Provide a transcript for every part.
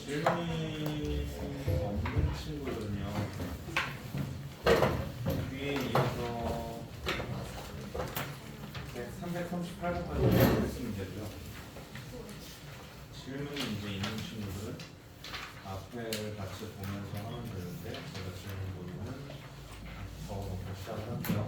질문이 없는 친구들은요, 뒤에 이어서 338번까지 했으면 되죠. 질문이 이제 있는 친구들은 앞에를 같이 보면서 하면 되는데, 제가 질문 보면은 적어놓고 시작을 할게요.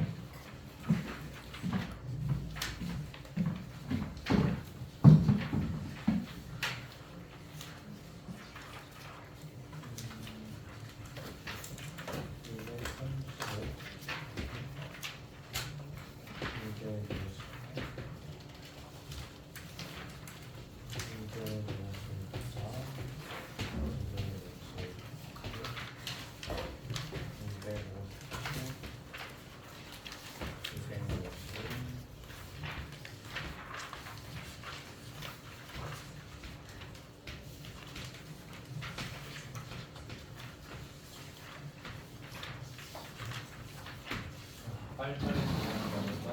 빨리빨리 진행하니까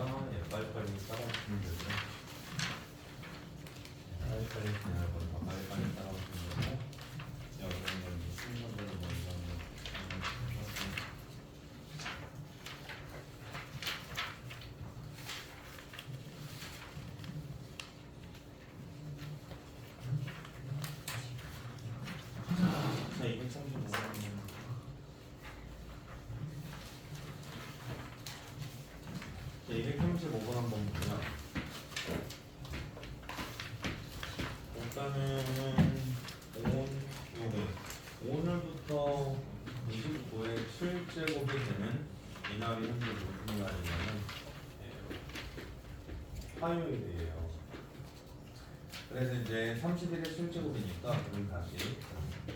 빨리빨리 따라오시면 되죠. 빨리빨리 진행할 거니까 빨리빨리 따라오시면 되고, 여기는 순서대로 먼저 자, 235번. 자, 235번 한번 보면, 일단은 오늘부터 29에 7제곱이 되는 이날이 현재 무슨 날이냐면 화요일이에요. 그래서 이제 31에 7제곱이니까 그럼 다시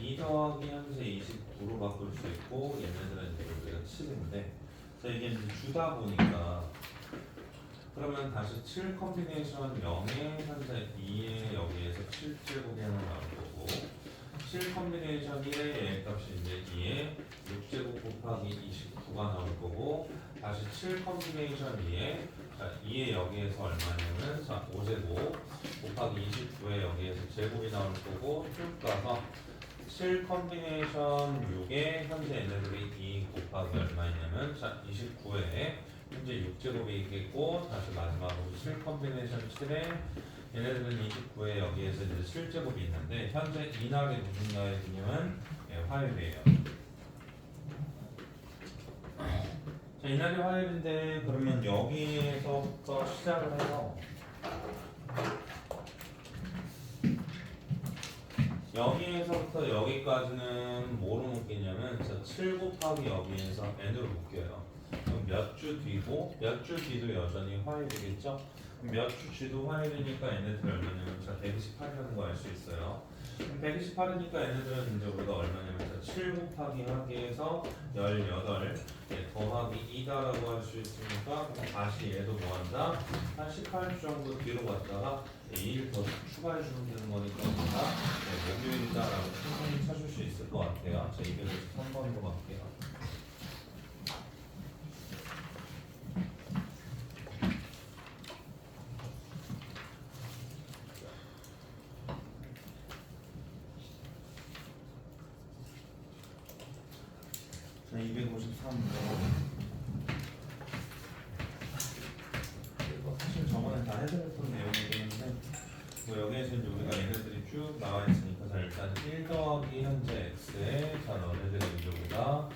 2 더하기 현재 29로 바꿀 수 있고, 얘네들은 이제 우리가 7인데, 자, 이게 이제 주다 보니까 그러면 다시 7 컴비네이션 0에 현재 2에 여기에서 7제곱이 하나 나올 거고, 7 컴비네이션 1의 얘 값이 이제 2에 6제곱 곱하기 29가 나올 거고, 다시 7 컴비네이션 2에, 자, 2에 여기에서 얼마냐면, 자, 5제곱 곱하기 29에 여기에서 제곱이 나올 거고, 쭉 가서 7 컴비네이션 6에 현재 얘네들이 2 곱하기 얼마냐면, 자, 29에 현재 6제곱이 있겠고, 다시 마지막으로 7 컴비네이션 7에 얘네들은 29에 여기에서 이제 7제곱이 있는데, 현재 이날이 무슨 날이냐면 화요일이에요. 자, 이날이 화요일인데, 그러면 여기에서부터 시작을 해서 여기에서부터 여기까지는 뭐로 묶이냐면, 자, 7 곱하기 여기에서 n으로 묶여요. 그럼 몇 주 뒤고, 몇 주 뒤도 여전히 화요일이겠죠? 몇 주 뒤도 화요일이니까 얘네들 얼마냐면, 자, 128이라는 거 알 수 있어요. 128이니까 얘네들은 이제 우리가 얼마냐면, 자, 7 곱하기 하기에서 18 더하기 2다라고 할 수 있으니까, 다시 얘도 뭐한다? 한 18주 정도 뒤로 갔다가 2일 더 추가해주면 되는 거니까 우리가 목요일이다라고 충분히 찾을 수 있을 것 같아요. 자, 253번으로 갈게요. 자, 253번. 이거 사실 저번에 다 해드렸던 내용이긴 한데, 뭐 여기에서 이제 우리가 얘네들이 쭉 나와 있으니까, 자, 일단 1 더하기 현재 x에, 자, 너네들의 위력이다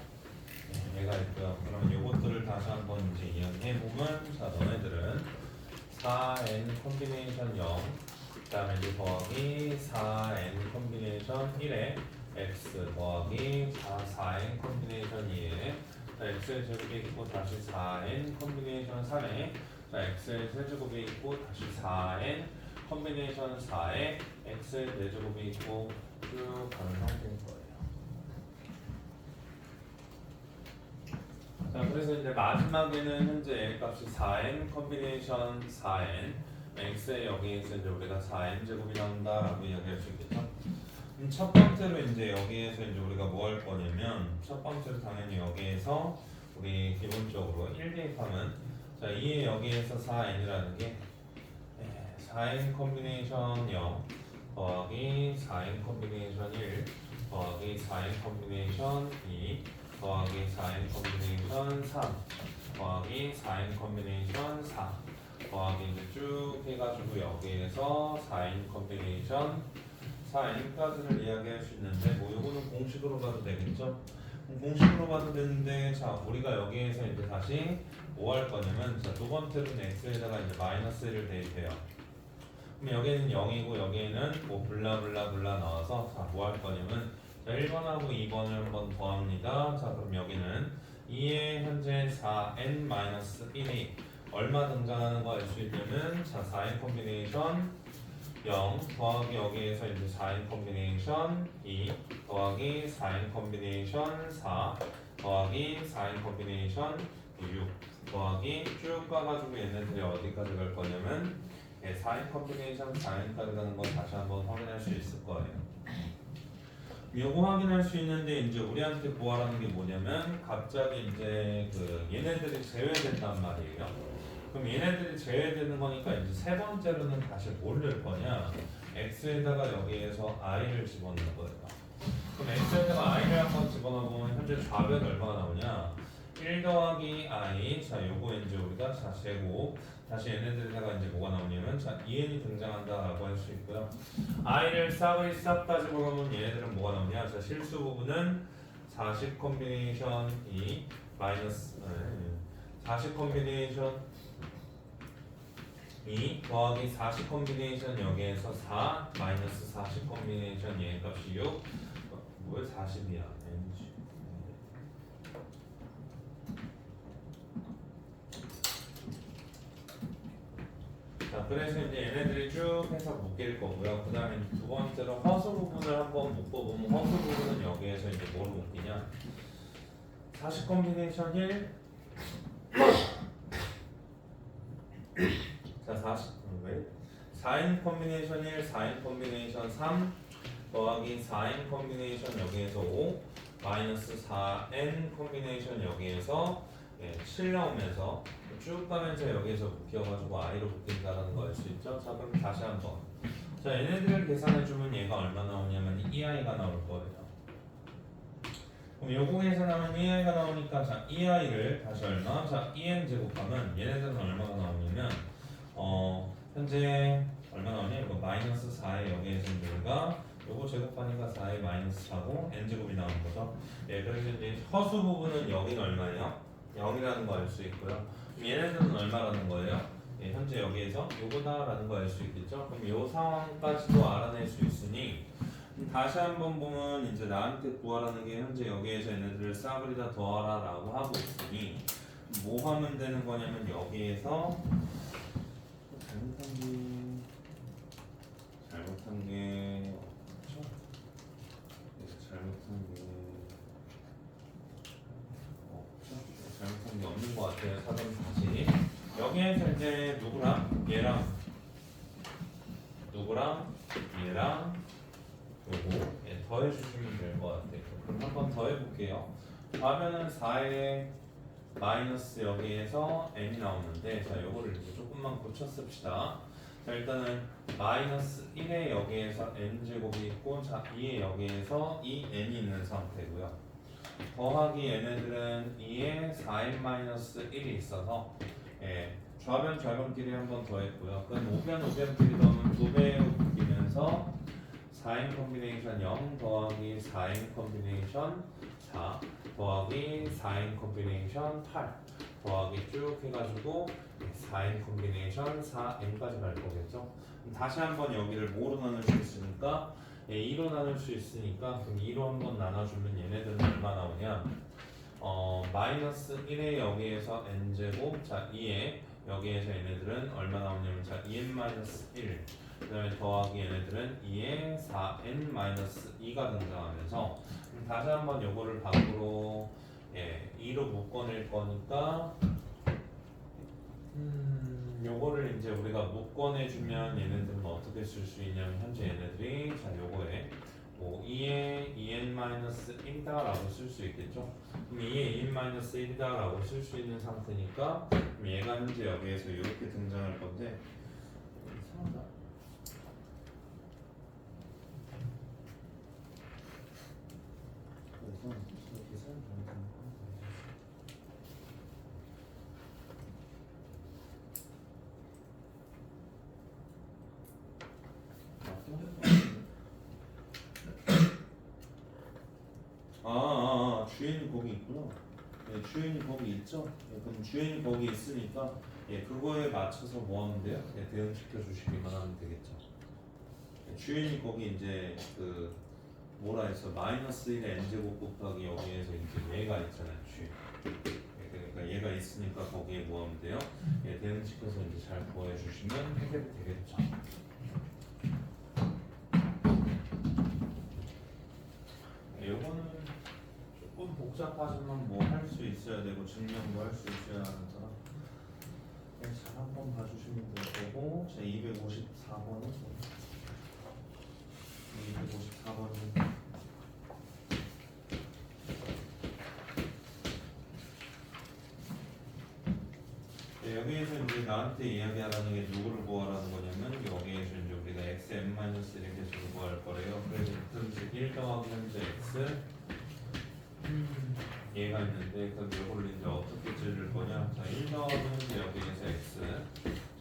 얘가 있고요. 그럼 요것들을 다시 한번 이제 이야기해보면, 자, 너네들은 4n 콤비네이션 0, 그 다음에 이제 더하기 4n 콤비네이션 1에 x 더하기 4n 콤비네이션 2에, 자, x의 제곱이 있고 다시 4n 콤비네이션 3에, 자, x의 세제곱이 있고 다시 4n 콤비네이션 4에 x의 4제곱이 있고 쭉 가는 상태인 거예요. 자, 그래서 이제 마지막에는 현재 L 값이 4n 콤비네이션 4n x에 여기에서 이제 우리가 4n 제곱이 나온다라고 이야기할 수 있겠죠. 첫 번째로 이제 여기에서 이제 우리가 뭐 할 거냐면, 첫 번째로 당연히 여기에서 우리 기본적으로 1 대입하면, 자, 2에 여기에서 4n이라는 게 4n 콤비네이션 0 더하기 4n 콤비네이션 1, 더하기 4n 컴비네이션 2 더하기 4n 컴비네이션 3 더하기 4n 컴비네이션 4 더하기 이제 쭉 해가지고 여기에서 4n 컴비네이션 4n까지를 이야기할 수 있는데 뭐 요거는 공식으로 봐도 되겠죠? 공식으로 봐도 되는데 자 우리가 여기에서 이제 다시 뭐 할 거냐면 자 두 번째로는 x에다가 이제 마이너스 1을 대입해요. 그럼 여기는 0이고 여기에는 뭐 블라블라블라 나와서 자 뭐 할 거냐면 자 1번하고 2번을 한번 더합니다. 자 그럼 여기는 2의 현재 4n-1이 얼마 등장하는 거 알 수 있냐면 자 4n 콤비네이션 0 더하기 여기에서 이제 4n 콤비네이션 2 더하기 4n 콤비네이션 4 더하기 4n 콤비네이션 6 더하기 쭉 가가지고 얘네들이 어디까지 갈 거냐면 4n 콤비네이션 4n까지 가는 거 다시 한번 확인할 수 있을 거예요. 요거 확인할 수 있는데 이제 우리한테 구하라는 게 뭐냐면 갑자기 이제 그 얘네들이 제외된단 말이에요. 그럼 얘네들이 제외되는 거니까 이제 세 번째로는 다시 뭘 넣을 거냐? x에다가 여기에서 i를 집어넣을 거예요. 그럼 x에다가 i를 한번 집어넣으면 현재 좌변 얼마가 나오냐? 1 더하기 i 자 요거 이제 우리가 자 제곱 다시 얘네들에다가 이제 뭐가 나오냐면 자 2n이 등장한다라고 할 수 있고요. i를 싹을 싹 다 집어넣으면 얘네들은 뭐가 나오냐? 자 실수 부분은 40 콤비네이션 2 마이너스 40 콤비네이션 2 더하기 40 콤비네이션 여기에서 4 마이너스 40 콤비네이션 얘 값이 6 왜 40이야? 자 그래서 이제 얘네들이 쭉 해서 묶일 거고요. 그 다음에 두 번째로 허수 부분을 한번 묶어보면 허수 부분은 여기에서 이제 뭘 묶이냐? 40 콤비네이션 1 자 40, 왜? 4n 콤비네이션 1, 4n 콤비네이션 3 더하기 4n 콤비네이션 여기에서 5 마이너스 4n 콤비네이션 여기에서 7 나오면서 쭉 가면서 여기에서 묶여가지고 i로 묶인다는 거 알 수 있죠? 자 그럼 다시 한번 자 얘네들을 계산해주면 얘가 얼마 나오냐면 2i가 나올 거예요. 그럼 요거 계산하면 2i가 나오니까 자 2i를 다시 얼마? 자 2n 제곱하면 얘네들은 얼마가 나오냐면 현재 얼마 나오냐? 이거 마이너스 4에 여기에서 이제 우리가 요거 제곱하니까 4에 마이너스 4고 n제곱이 나오는 거죠. 예, 그래서 이제 허수 부분은 여기는 얼마예요? 0이라는 거 알 수 있고요. 그럼 얘네들은 얼마라는 거예요? 예, 현재 여기에서 요거다라는 거 알 수 있겠죠? 그럼 요 상황까지도 알아낼 수 있으니 다시 한번 보면 이제 나한테 구하라는 게 현재 여기에서 얘네들을 싹을이다 더하라 라고 하고 있으니 뭐 하면 되는 거냐면 여기에서 잘못한 게 없죠? 잘못한 게 없죠? 잘못한 게 없는 것 같아요. 사전 다시 여기에서 이제 누구랑 얘랑 얘랑 요거 더해주시면 될 것 같아요. 그럼 한번 더해볼게요. 좌변은 4에 마이너스 여기에서 n이 나오는데 자 요거를 이제 조금만 고쳐 씁시다. 자 일단은 마이너스 1에 여기에서 n제곱이 있고 자 2에 여기에서 2n이 있는 상태고요. 더하기 얘네들은 2에 4n-1이 있어서 좌변끼리 한번 더했고요. 그건 우변끼리 더하면 2배로 바뀌면서 4n 콤비네이션 0 더하기 4n 콤비네이션 4 더하기 4n 콤비네이션 8 더하기 쭉 해가지고 4n 콤비네이션 4n까지 갈 거겠죠. 다시 한번 여기를 뭐로 나눌 수 있으니까 2로 나눌 수 있으니까 그럼 2로 한번 나눠주면 얘네들은 얼마 나오냐? 마이너스 1에 여기에서 n제곱 자 2에 여기에서 얘네들은 얼마 나오냐면 자 2n-1 그 다음에 더하기 얘네들은 2에 4n-2가 등장하면서 다시 한번 요거를 밖으로 2로 묶어낼 거니까 요거를 이제 우리가 묶어내주면 얘네들은 어떻게 쓸 수 있냐면 현재 얘네들이 자 요거에 뭐 2에 2n-1이다라고 쓸 수 있겠죠. 그럼 2에 2n-1이다라고 쓸 수 있는 상태니까 그럼 얘가 현재 여기에서 이렇게 등장할 건데 이상하다. 주인이 거기 있구나. 예, 주인이 거기 있죠. 예, 그럼 주인이 거기 있으니까 예, 그거에 맞춰서 뭐 하면 돼요? 예, 대응시켜 주시기만 하면 되겠죠. 예, 주인이 거기 이제 그 뭐라 했어? 마이너스 1의 n제곱 곱하기 여기에서 이제 얘가 있잖아요. 주인. 예, 그러니까 얘가 있으니까 거기에 뭐 하면 돼요? 예, 대응시켜서 이제 잘 구해 주시면 해결이 되겠죠. 요거는 조금 복잡하지만 뭐 할 수 있어야 되고 증명도 할 수 있어야 하는 거라 잘 한번 봐주시면 될 거고. 제 254번은 254번은 여기에서 이제 나한테 이야기하라는 게 누구를 구하라는 거냐면 여기에서 이제 우리가 xn-1의 개수를 구할 거래요. 그래서 등식 1 더하기 현재 x 얘가 있는데 그럼 이걸 이제 어떻게 찌를 거냐? 자, 1 더하기 현재 여기에서 x.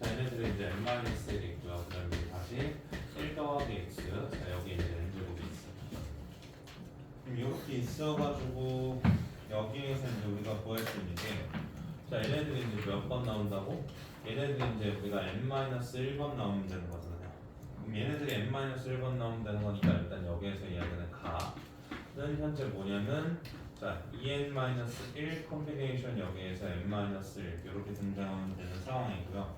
자, 얘네들은 이제 n-1이 있고요. 그 다음에 다시 1 더하기 x. 자, 여기 이제 n제곱이 있어. 그럼 이렇게 있어가지고 여기에서 이제 우리가 구할 수 있는 게, 자, 얘네들이 이제 몇 번 나온다고? 얘네들이 이제 우리가 n-1번 나오면 되는 거잖아요. 그럼 얘네들이 n-1번 나오면 되는 거니까 일단 여기에서 이야기하는 가는 현재 뭐냐면, 자, 2n-1 콤비네이션 여기에서 n-1 이렇게 등장하면 되는 상황이고요.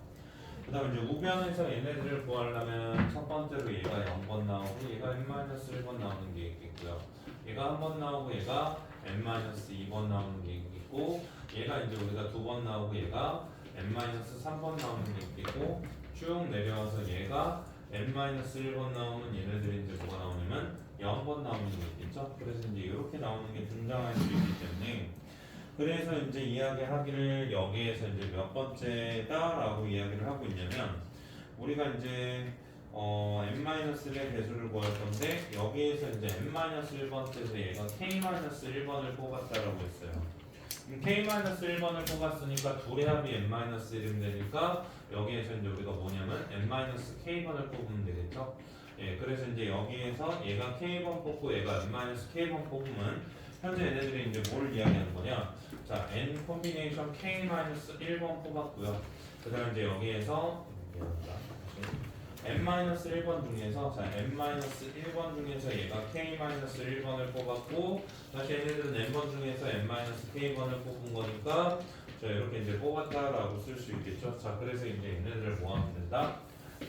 그 다음에 이제 우변에서 얘네들을 구하려면 첫 번째로 얘가 0번 나오고 얘가 n-1번 나오는 게 있겠고요. 얘가 한 번 나오고 얘가 n-2번 나오는 게 있고, 얘가 이제 우리가 두 번 나오고 얘가 n-3번 나오는 게 있고, 쭉 내려와서 얘가 n-1번 나오면 얘네들이 이제 뭐가 나오냐면 0번 나오는 게 있겠죠. 그래서 이제 이렇게 나오는 게 등장할 수 있기 때문에, 그래서 이제 이야기하기를 여기에서 이제 몇 번째다라고 이야기를 하고 있냐면, 우리가 이제 n-1의 개수를 구할 건데 여기에서 이제 n-1번째에서 얘가 k-1번을 뽑았다라고 했어요. k-1번을 뽑았으니까 둘의 합이 n-1이면 되니까 여기에서 이제 우리가 뭐냐면 n-k번을 뽑으면 되겠죠. 예, 그래서 이제 여기에서 얘가 k번 뽑고 얘가 n-k번 뽑으면 현재 얘네들이 이제 뭘 이야기하는 거냐? 자, n 콤비네이션 k-1번 뽑았고요. 그다음 이제 여기에서 n-1번 중에서, 자, n-1번 중에서 얘가 k-1번을 뽑았고, 다시 얘네들은 n번 중에서 n-k번을 뽑은 거니까, 자, 이렇게 이제 뽑았다라고 쓸 수 있겠죠. 자, 그래서 이제 얘네들을 뭐 하면 된다?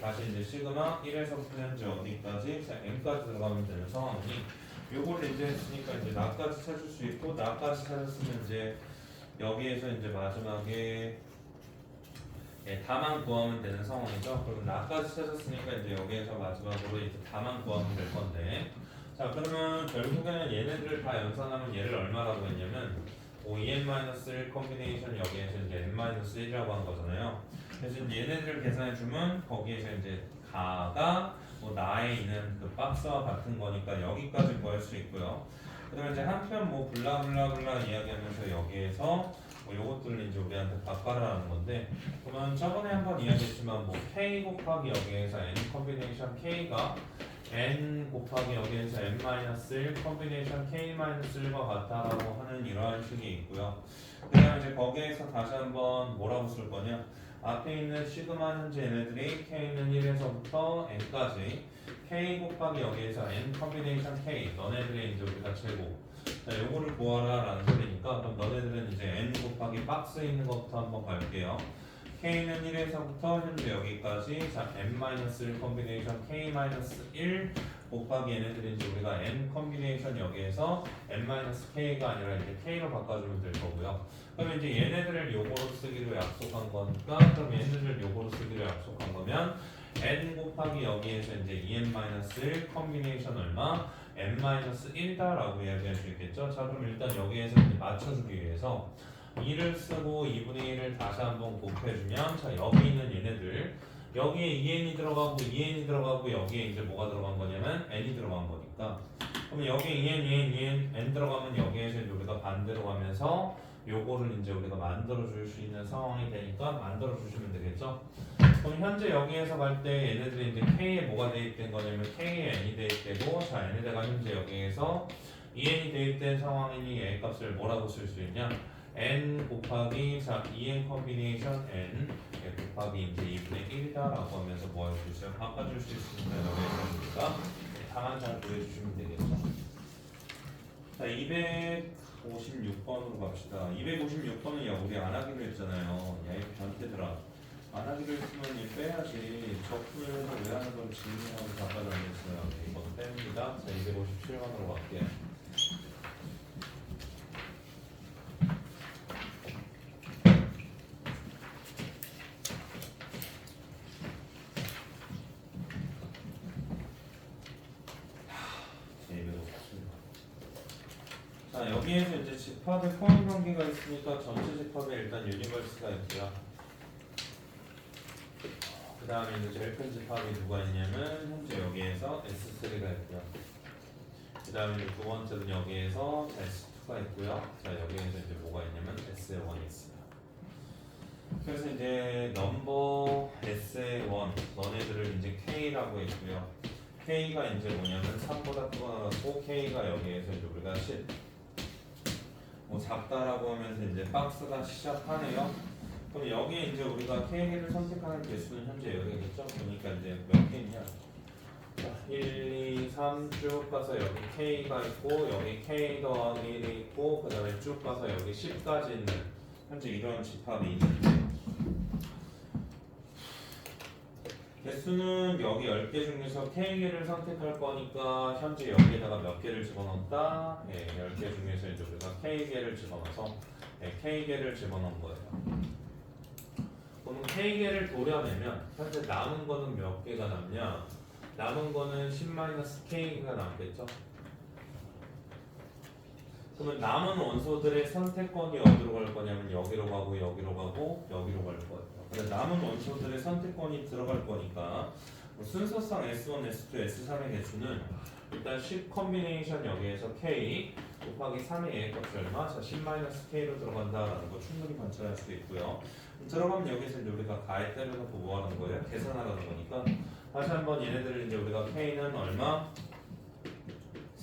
다시 이제 시그마 1에서부터 현재 어디까지? 자, n까지 들어가면 되는 상황이니, 요거를 이제 했으니까 이제 나까지 찾을 수 있고, 나까지 찾았으면 이제 여기에서 이제 마지막에 예, 다만 구하면 되는 상황이죠. 그럼 나까지 찾았으니까 이제 여기에서 마지막으로 이제 다만 구하면 될 건데, 자, 그러면 결국에는 얘네들을 다 연산하면 얘를 얼마라고 했냐면 2n-1 콤비네이션 여기에서 이제 n-1이라고 한 거잖아요. 그래서 이제 얘네들을 계산해 주면 거기에서 이제 가가 뭐 나에 있는 그 박스와 같은 거니까 여기까지 구할 수 있고요. 그다음에 이제 한편 뭐 블라블라블라 이야기하면서 여기에서 뭐 요것들을 이제 우리한테 바꿔라는 건데, 그러면 저번에 한번 이야기했지만 뭐 k 곱하기 여기에서 n 콤비네이션 k가 n 곱하기 여기에서 n-1 콤비네이션 k-1과 같다라고 하는 이러한 식이 있고요. 그 다음에 이제 거기에서 다시 한번 뭐라고 쓸 거냐? 앞에 있는 시그마 현재 얘네들이 k는 1에서부터 n까지 k 곱하기 여기에서 n 콤비네이션 k, 너네들의 이제 우리가 제곱, 자, 요거를 구하라 라는 소리니까, 그럼 너네들은 이제 n 곱하기 박스에 있는 것부터 한번 갈게요. k는 1에서부터 현재 여기까지, 자, n-1 콤비네이션 k-1 곱하기 얘네들이 이제 우리가 n 콤비네이션 여기에서 n-k가 아니라 이제 k로 바꿔주면 될 거고요. 그러면 이제 얘네들을 요거로 쓰기로 약속한 거니까, 그럼 얘네들을 요거로 쓰기로 약속한 거면 n 곱하기 여기에서 이제 2n-1 콤비네이션 얼마? n-1다라고 이야기할 수 있겠죠. 자, 그럼 일단 여기에서 이제 맞춰주기 위해서 2를 쓰고 2분의 1을 다시 한번 곱해주면, 자, 여기 있는 얘네들 여기에 2n이 들어가고 2n이 들어가고 여기에 이제 뭐가 들어간 거냐면 n이 들어간 거니까, 그러면 여기에 2n n 들어가면 여기에서 이제 우리가 반대로 가면서 요거를 이제 우리가 만들어 줄 수 있는 상황이 되니까 만들어 주시면 되겠죠. 그럼 현재 여기에서 갈 때 얘네들이 이제 k에 뭐가 대입된 거냐면 k에 n이 대입되고, 자, 얘네들가 현재 여기에서 2n이 대입된 상황이니 a 값을 뭐라고 쓸 수 있냐? n 곱하기 자 2n 컴비네이션 n 곱하기 이제 2분의 1이다라고 하면서 뭐 할 수 있어요? 바꿔줄 수 있습니다. 여기서 다만 잘 구해주시면 되겠죠. 자 256번으로 갑시다. 256번은 야 우리 안 하기로 했잖아요. 야 이거 변태들아. 안 하기로 했으면 얘 빼야지. 적분을 해서 왜 하는 건 질문하고 바꿔달라 했어요. 이번 뺍니다. 자 257번으로 갈게요. 자 여기에서 이제 집합의 포함 관계가 있으니까 전체 집합에 일단 유니버스가 있고요. 그 다음에 이제 제일 큰 집합이 누가 있냐면 현재 여기에서 S3가 있고요. 그 다음에 두 번째는 여기에서 S2가 있고요. 자 여기에서 이제 뭐가 있냐면 S1이 있어요. 그래서 이제 넘버 S1 너네들을 이제 K라고 했고요. K가 이제 뭐냐면 3보다 크거나 같고 K가 여기에서 이제 우리가 10 뭐 작다라고 하면서 이제 박스가 시작하네요. 그럼 여기에 이제 우리가 K를 선택하는 개수는 현재 여기겠죠? 그러니까 이제 몇 개냐? 자, 1, 2, 3 쭉 가서 여기 K가 있고 여기 K 더하기 1이 있고 그 다음에 쭉 가서 여기 10까지 있는 현재 이런 집합이 있는데 개수는 여기 10개 중에서 K개를 선택할 거니까 현재 여기에다가 몇 개를 집어넣었다? 네, 10개 중에서 이제 우리가 K개를 집어넣어서 네, K개를 집어넣은 거예요. 그럼 K개를 도려내면 현재 남은 거는 몇 개가 남냐? 남은 거는 10-K가 남겠죠? 그러면 남은 원소들의 선택권이 어디로 갈 거냐면 여기로 가고 여기로 가고 여기로 갈 거예요. 근데 남은 원소들의 선택권이 들어갈 거니까 순서상 S1, S2, S3의 개수는 일단 10 컴비네이션 여기에서 K 곱하기 3의 A 값이 얼마? 자 10-K로 들어간다라는 거 충분히 관찰할 수 있고요. 들어가면 여기서 이제 우리가 가에 때려놓고 뭐 하는 거예요? 계산하라는 거니까 다시 한번 얘네들을 이제 우리가 K는 얼마?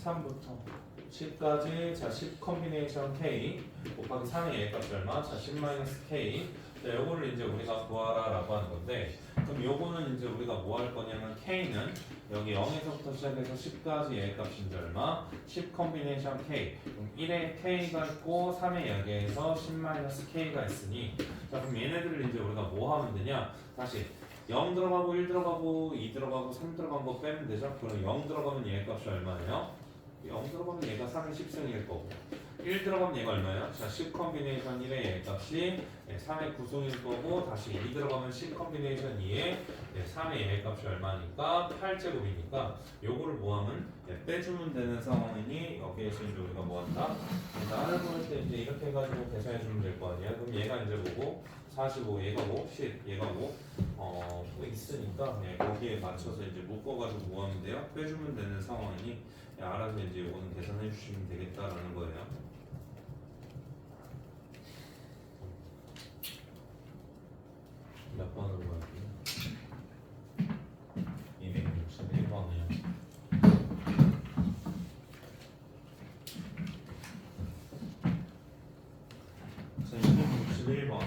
3부터 10까지 자 10 컴비네이션 K 곱하기 3의 A 값이 얼마? 자 10-K 자 요거를 이제 우리가 구하라 라고 하는 건데 그럼 요거는 이제 우리가 뭐 할 거냐면 K는 여기 0에서부터 시작해서 10까지 A 값이 이제 얼마? 10 컴비네이션 K 그럼 1에 K가 있고 3에 여기에서 10-K가 있으니 자 그럼 얘네들을 이제 우리가 뭐 하면 되냐 다시 0 들어가고 1 들어가고 2 들어가고 3 들어간 거 빼면 되죠? 그럼 0 들어가면 얘 값이 얼마예요? 0 들어가면 얘가 3의 10승일 거고 1 들어가면 얘가 얼마예요? 자, 10 컴비네이션 1의 얘 값이 3의 9승일 거고 다시 2 들어가면 10 컴비네이션 2의 3의 얘 값이 얼마니까 8제곱이니까 요거를 뭐하면 빼주면 되는 상황이니 여기에서 이제 우리가 뭐한다? 나를 보낼 때 이제 이렇게 해가지고 계산해주면 될 거 아니야? 그럼 얘가 이제 뭐고 45 얘가 뭐 10 얘가 뭐 있으니까 거기에 맞춰서 이제 묶어가지고 뭐 하면 돼요? 빼주면 되는 상황이니 알아서 이제 이거는 계산해 주시면 되겠다라는 거예요. 몇 번으로 갈게요? 261번이요. 자, 261번.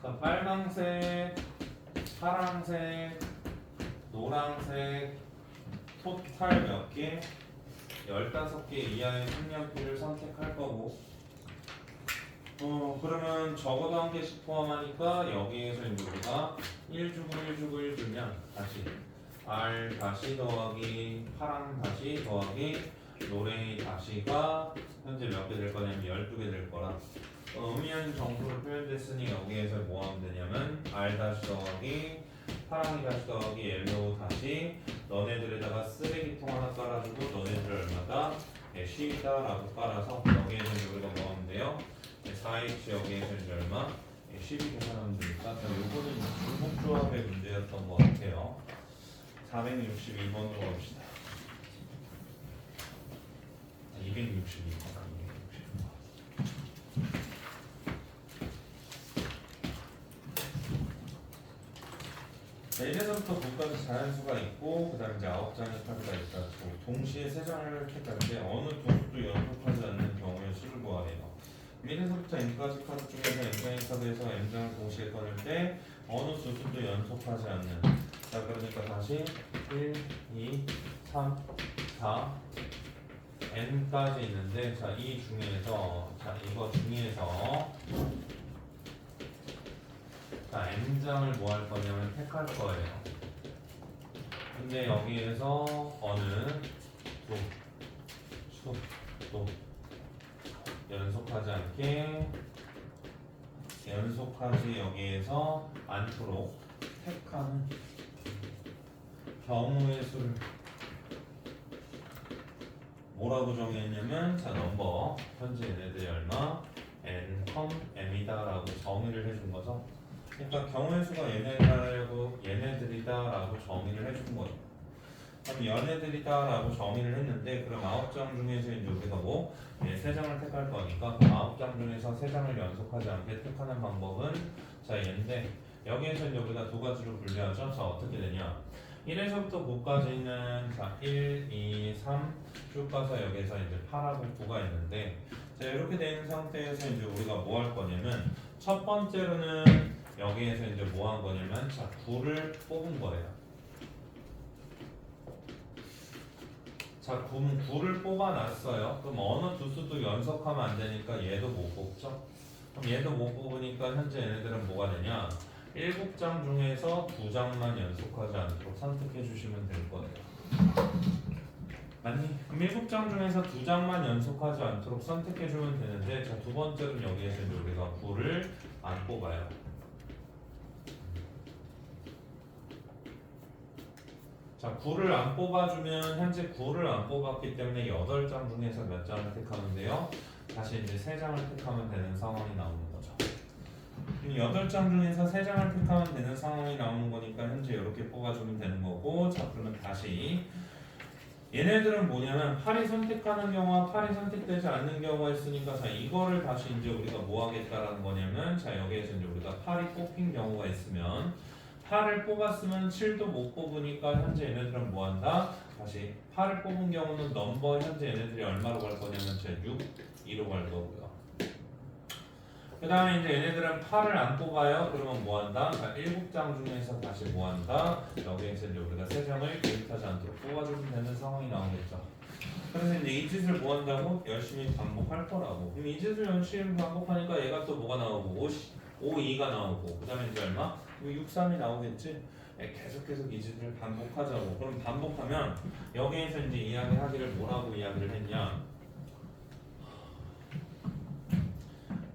자, 빨강색, 파랑색, 노란색, 토탈 몇 개? 15개 이하의 색연필을 선택할 거고 그러면 적어도 한 개씩 포함하니까 여기에서 이제 우리가 1주고 1주고 1주면 다시 R 다시 더하기 파랑 다시 더하기 노랭이 다시가 현재 몇 개 될 거냐면 12개 될 거라 의미하는 정수로 표현됐으니 여기에서 뭐 하면 되냐면 R 다시 더하기 파랑이 다시 더하기 옐로우 다시 너네들에다가 쓰레기통 하나 깔아주고 너네들 얼마다 10이다 라고 깔아서 여기에서 우리가 뭐 하면 돼요? 4H 여기에서 이제 얼마? 12 계산하면 되니까 자, 요거는 중복조합의 문제였던 것 같아요. 462번으로 갑시다. 262번. 자, 1에서부터 9까지 자연수가 있고 그 다음에 이제 9장의 카드가 있다. 동시에 3장을 택할 때 어느 도수도 연속하지 않는 경우의 수를 구하래요. 1에서부터 n까지 카드 중에서 n장의 카드에서 n장을 동시에 꺼낼 때 어느 수수도 연속하지 않는. 자, 그러니까 다시 1, 2, 3, 4 n까지 있는데, 자, 이 중에서, 자, 이거 중에서, 자, n장을 뭐 할 거냐면 택할 거예요. 근데 여기에서 어느 수도 연속하지 않게, 연속하지 여기에서 않도록 택하는 경우의 수를 뭐라고 정의했냐면, 자, 넘버 현재 얘네들이 얼마 n, m이다 라고 정의를 해준 거죠. 그러니까 경우의 수가 얘네들이다 라고 정의를 해준 거예요. 그럼 얘네들이다 라고 정의를 했는데, 그럼 9장 중에서 이제 우리가 뭐 3장을 택할 거니까 그 9장 중에서 3장을 연속하지 않게 택하는 방법은 자, 얘인데, 여기에서 이제 우리가 두 가지로 분류하죠. 자, 어떻게 되냐, 1에서부터 9까지는 자, 1, 2, 3 쭉 가서 여기서 이제 8하고 9가 있는데, 자, 이렇게 되는 상태에서 이제 우리가 뭐 할 거냐면, 첫 번째로는 여기에서 이제 뭐 한 거냐면, 자, 9를 뽑은 거예요. 자, 9를 뽑아놨어요. 그럼 어느 두 수도 연속하면 안 되니까 얘도 못 뽑죠. 그럼 얘도 못 뽑으니까 현재 얘네들은 뭐가 되냐, 7장 중에서 2장만 연속하지 않도록 선택해 주시면 될 거예요. 아니, 그럼 7장 중에서 2장만 연속하지 않도록 선택해 주면 되는데, 자, 두 번째는 여기에서 이제 우리가 9를 안 뽑아요. 자, 9를 안 뽑아주면 현재 9를 안 뽑았기 때문에 8장 중에서 몇 장을 택하면 돼요? 다시 이제 3장을 택하면 되는 상황이 나오는 거죠. 8장 중에서 3장을 택하면 되는 상황이 나오는 거니까 현재 이렇게 뽑아주면 되는 거고, 자, 그러면 다시 얘네들은 뭐냐면 8이 선택하는 경우와 8이 선택되지 않는 경우가 있으니까, 자, 이거를 다시 이제 우리가 뭐 하겠다라는 거냐면, 자, 여기에서 이제 우리가 8이 뽑힌 경우가 있으면 8을 뽑았으면 7도 못 뽑으니까 현재 얘네들은 뭐 한다? 다시 8을 뽑은 경우는 넘버 현재 얘네들이 얼마로 갈 거냐면 제 6, 2로 갈 거고요. 그 다음에 이제 얘네들은 8을 안 뽑아요. 그러면 뭐 한다? 자, 7장 중에서 다시 뭐 한다? 여기에서 이제 우리가 3장을 개입하지 않도록 뽑아주면 되는 상황이 나오겠죠. 그래서 이제 이 짓을 뭐 한다고? 열심히 반복할 거라고. 그럼 이 짓을 열심히 반복하니까 얘가 또 뭐가 나오고 5, 2가 나오고, 그 다음에 이제 얼마? 6, 3이 나오겠지? 계속 이 짓을 반복하자고. 그럼 반복하면 여기에서 이제 이야기하기를 뭐라고 이야기를 했냐?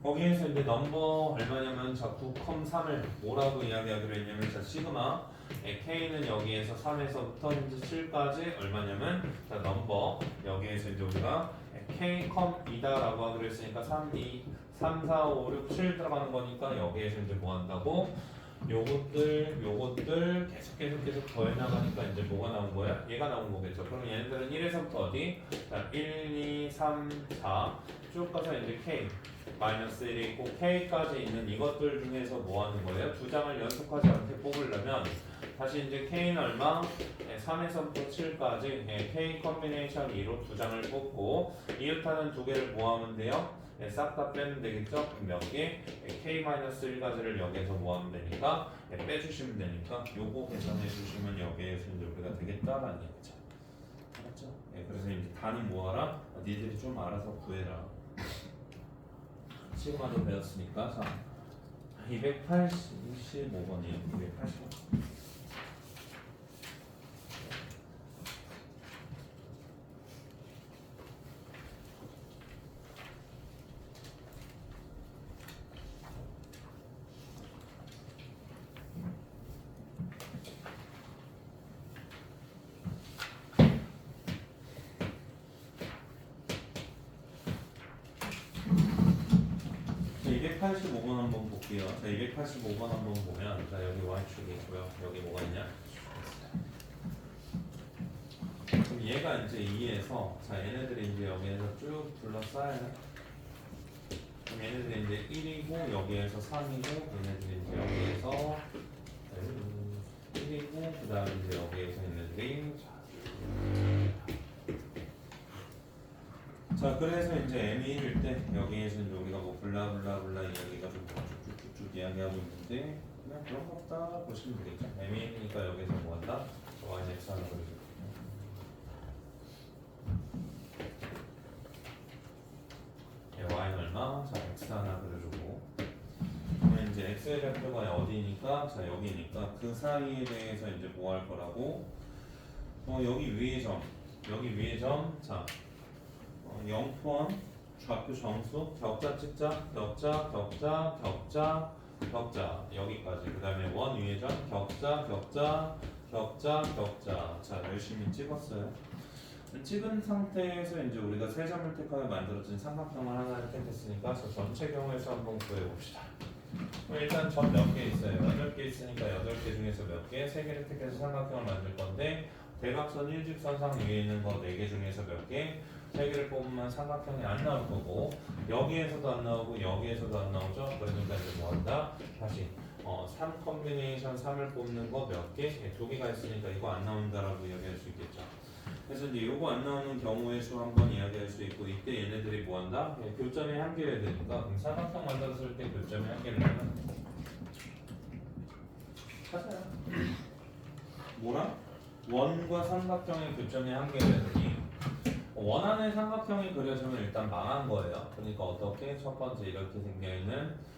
거기에서 이제 넘버 얼마냐면 자, 9,3을 뭐라고 이야기하기로 했냐면, 자, 시그마 K는 여기에서 3에서부터 현재 7까지 얼마냐면, 자, 넘버 여기에서 이제 우리가 K, 2다라고 하기로 했으니까 3, 4, 5, 6, 7 들어가는 거니까 여기에서 이제 뭐 한다고? 요것들 계속 더해 나가니까 이제 뭐가 나온 거야? 얘가 나온 거겠죠. 그럼 얘네들은 1에서부터 어디? 자, 1, 2, 3, 4 쭉 가서 이제 K 마이너스 1이 있고 K까지 있는 이것들 중에서 뭐 하는 거예요? 2장을 연속하지 않게 뽑으려면 다시 이제 K는 얼마? 3에서부터 7까지 K 컨비네이션 2로 2장을 뽑고 이웃하는 두 개를 뭐 하면 돼요? 싹 다 빼면 되겠죠? 그럼 몇 개? K-1가지를 여기에서 뭐 하면 되니까 빼주시면 되니까 요거 계산해 주시면 여기에서 이제 우리가 되겠다라는 얘기죠. 알았죠? 그래서 이제 다는 뭐하라? 니들이 좀 알아서 구해라. 시그마도 배웠으니까. 자, 285번이에요. 285번. 자, 285번 한번 볼게요. 자, 285번 한번 보면, 자, 여기 Y축이 있고요. 여기 뭐가 있냐? 그럼 얘가 이제 2에서, 자, 얘네들이 이제 여기에서 쭉 둘러싸여요. 그럼 얘네들이 이제 1이고, 여기에서 3이고, 얘네들이 이제 여기에서 1, 7이고 그 다음에 이제 여기에서 얘네들이 자 그래서 이제 m이 1일 때 여기에서 이제 우리가 뭐 블라블라블라 이야기가 좀 쭉쭉쭉쭉 이야기하고 있는데 그냥 그런 거 없다 보시면 되겠죠. m이 1이니까 여기서 뭐 한다? y x 하나 그려줄게요. y는 얼마? 자 x 하나 그려주고 그러면 이제 x의 좌표가 어디니까? 자 여기니까 그 사이에 대해서 이제 뭐 할 거라고? 여기 위에 점 여기 위에 점 0 포함 좌표 점수 격자 찍자 격자 격자 격자 격자 여기까지 그 다음에 원 위에 점 격자 격자 격자 격자 자 열심히 찍었어요. 찍은 상태에서 이제 우리가 세 점을 택하여 만들어진 삼각형을 하나를 택했으니까 저 전체 경우에서 한번 구해봅시다. 일단 점 몇 개 있어요? 8개 있으니까 8개 중에서 몇 개? 3개를 택해서 삼각형을 만들 건데 대각선 일직선상 위에 있는 거 4개 중에서 몇 개? 3개를 뽑으면 삼각형이 안 나올 거고 여기에서도 안 나오고 여기에서도 안 나오죠? 그러니까 이제 뭐 한다? 다시 3 컨비네이션 3을 뽑는 거 몇 개? 2개가 있으니까 이거 안 나온다라고 이야기할 수 있겠죠. 그래서 이제 요거 안 나오는 경우의 수 한번 이야기할 수 있고 이때 얘네들이 뭐 한다? 교점이 한 개여야 되니까 그럼 삼각형 만들었을 때 교점이 한 개를 내면 찾아요. 뭐랑? 원과 삼각형의 교점이 한 개라더니 원안의 삼각형이 그려지면 일단 망한 거예요. 그러니까 어떻게? 첫 번째 이렇게 생겨있는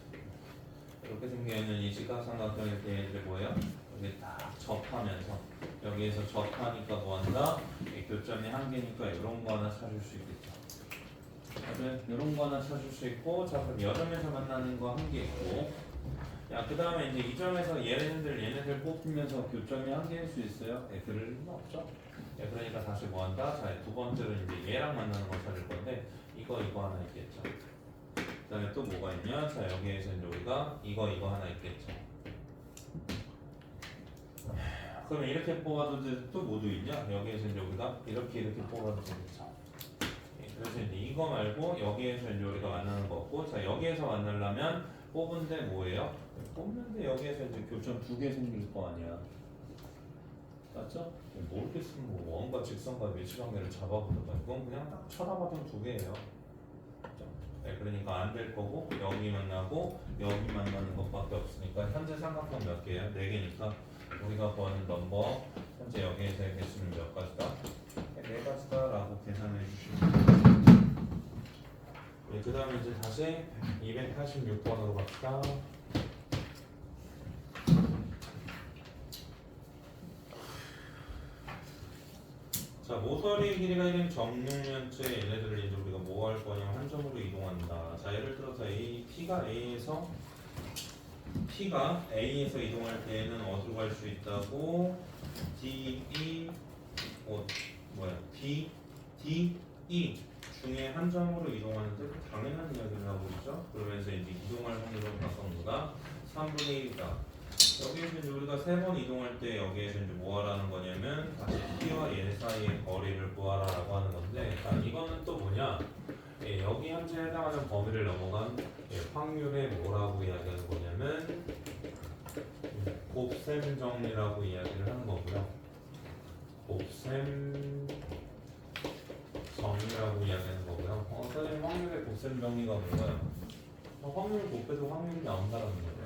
이 직각삼각형의 얘네들이 뭐예요? 여기 딱 접하면서 여기에서 접하니까 뭐한다? 교점이 한 개니까 이런 거 하나 찾을 수 있겠죠. 그래, 이런 거 하나 찾을 수 있고 자 그럼 여점에서 만나는 거 한 개 있고 그 다음에 이제 이 점에서 얘네들 뽑히면서 교점이 한 개일 수 있어요? 그럴 리는 없죠. 그러니까 다시 뭐 한다? 자, 두 번째로 이제 얘랑 만나는 거 찾을 건데 이거 하나 있겠죠. 그 다음에 또 뭐가 있냐? 자, 여기에서 이제 우리가 이거 하나 있겠죠. 그러면 이렇게 뽑아도 또 뭐도 있냐? 여기에서 이제 우리가 이렇게 뽑아도 되겠죠. 그래서 이제 이거 말고 여기에서 이제 우리가 만나는 거 없고 자, 여기에서 만나려면 뽑은데 뭐예요? 뽑는데 여기에서 이제 교점 2개 생길 거 아니야. 맞죠? 모르겠으면 뭐 원과 직선과 위치관계를 잡아보든가 이건 그냥 딱 쳐다봐도 2개예요. 그러니까 안 될 거고 여기 만나고 여기 만나는 것밖에 없으니까 현재 삼각형 몇 개예요? 4개니까 우리가 구하는 넘버 현재 여기에서의 개수는 몇 가지다? 4가지다 라고 계산해 주시면 됩니다. 그 다음에 이제 다시 286번으로 갑시다. 자, 모서리 길이가 1인 정육면체 얘네들을 이제 우리가 뭐 할 거냐면 한 점으로 이동한다. 자, 예를 들어서 P가 A에서 이동할 때에는 어디로 갈 수 있다고? D, E 중에 한 점으로 이동하는데 당연한 이야기를 하고 있죠. 그러면서 이제 이동할 확률은 각각보다 3분의 1이다. 여기에서 이제 우리가 3번 이동할 때 여기에서 이제 뭐 하라는 거냐면 다시 P와 얘 사이의 거리를 구하라라고 하는 건데 이거는 또 뭐냐? 여기 현재 해당하는 범위를 넘어간 확률에 뭐라고 이야기하는 거냐면 곱셈 정리라고 이야기를 하는 거고요. 곱셈 정리라고 이야기하는 거고요. 선생님 확률의 곱셈 정리가 뭔가요? 확률을 곱해도 확률이 나온다는 거예요.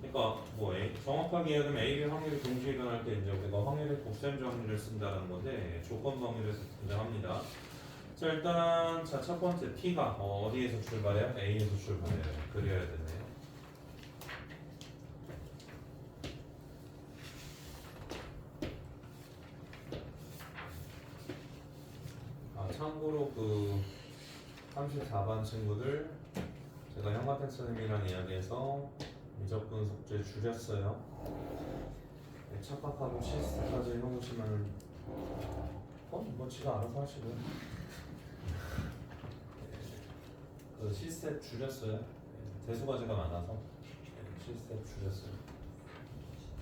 그러니까 뭐 정확하게 이야기하면 A, B 확률이 동시에 일어날 때 이제 우리가 확률의 곱셈 정리를 쓴다는 건데 조건 범위에서 등장합니다. 자 일단 첫 번째 T가 어디에서 출발해요? A에서 출발해요. 그려야 되네요. 참고로 그 34반 친구들 제가 형광색 선생님이랑 이야기해서 미적분 숙제 줄였어요. 착각하고 시스까지 해놓으시면 뭐 지가 알아서 하시고요. 그 시스텝 줄였어요. 대수과제가 많아서 시스텝 줄였어요.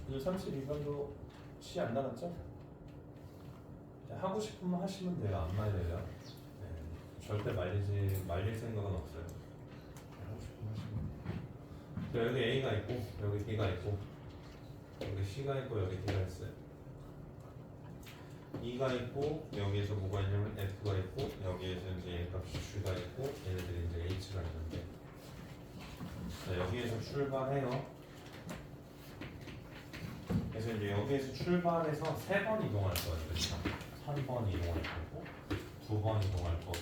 오늘 32번도 시 안 나갔죠? 하고 싶으면 하시면 돼요. 안 말려요. 절대 말릴 생각은 없어요. 하고 싶으면 하시면 돼요. 여기 A가 있고 여기 B가 있고 여기 C가 있고 여기 D가 있어요. E가 있고 여기에서 뭐가 있냐면 F가 있고 여기에서 이제 A 값이 G가 있고 얘네들이 이제 H가 있는데 자, 여기에서 출발해요. 그래서 이제 여기에서 출발해서 3번 이동할 거예요. 그렇죠? 3번 이동할 거고 2번 이동할 거고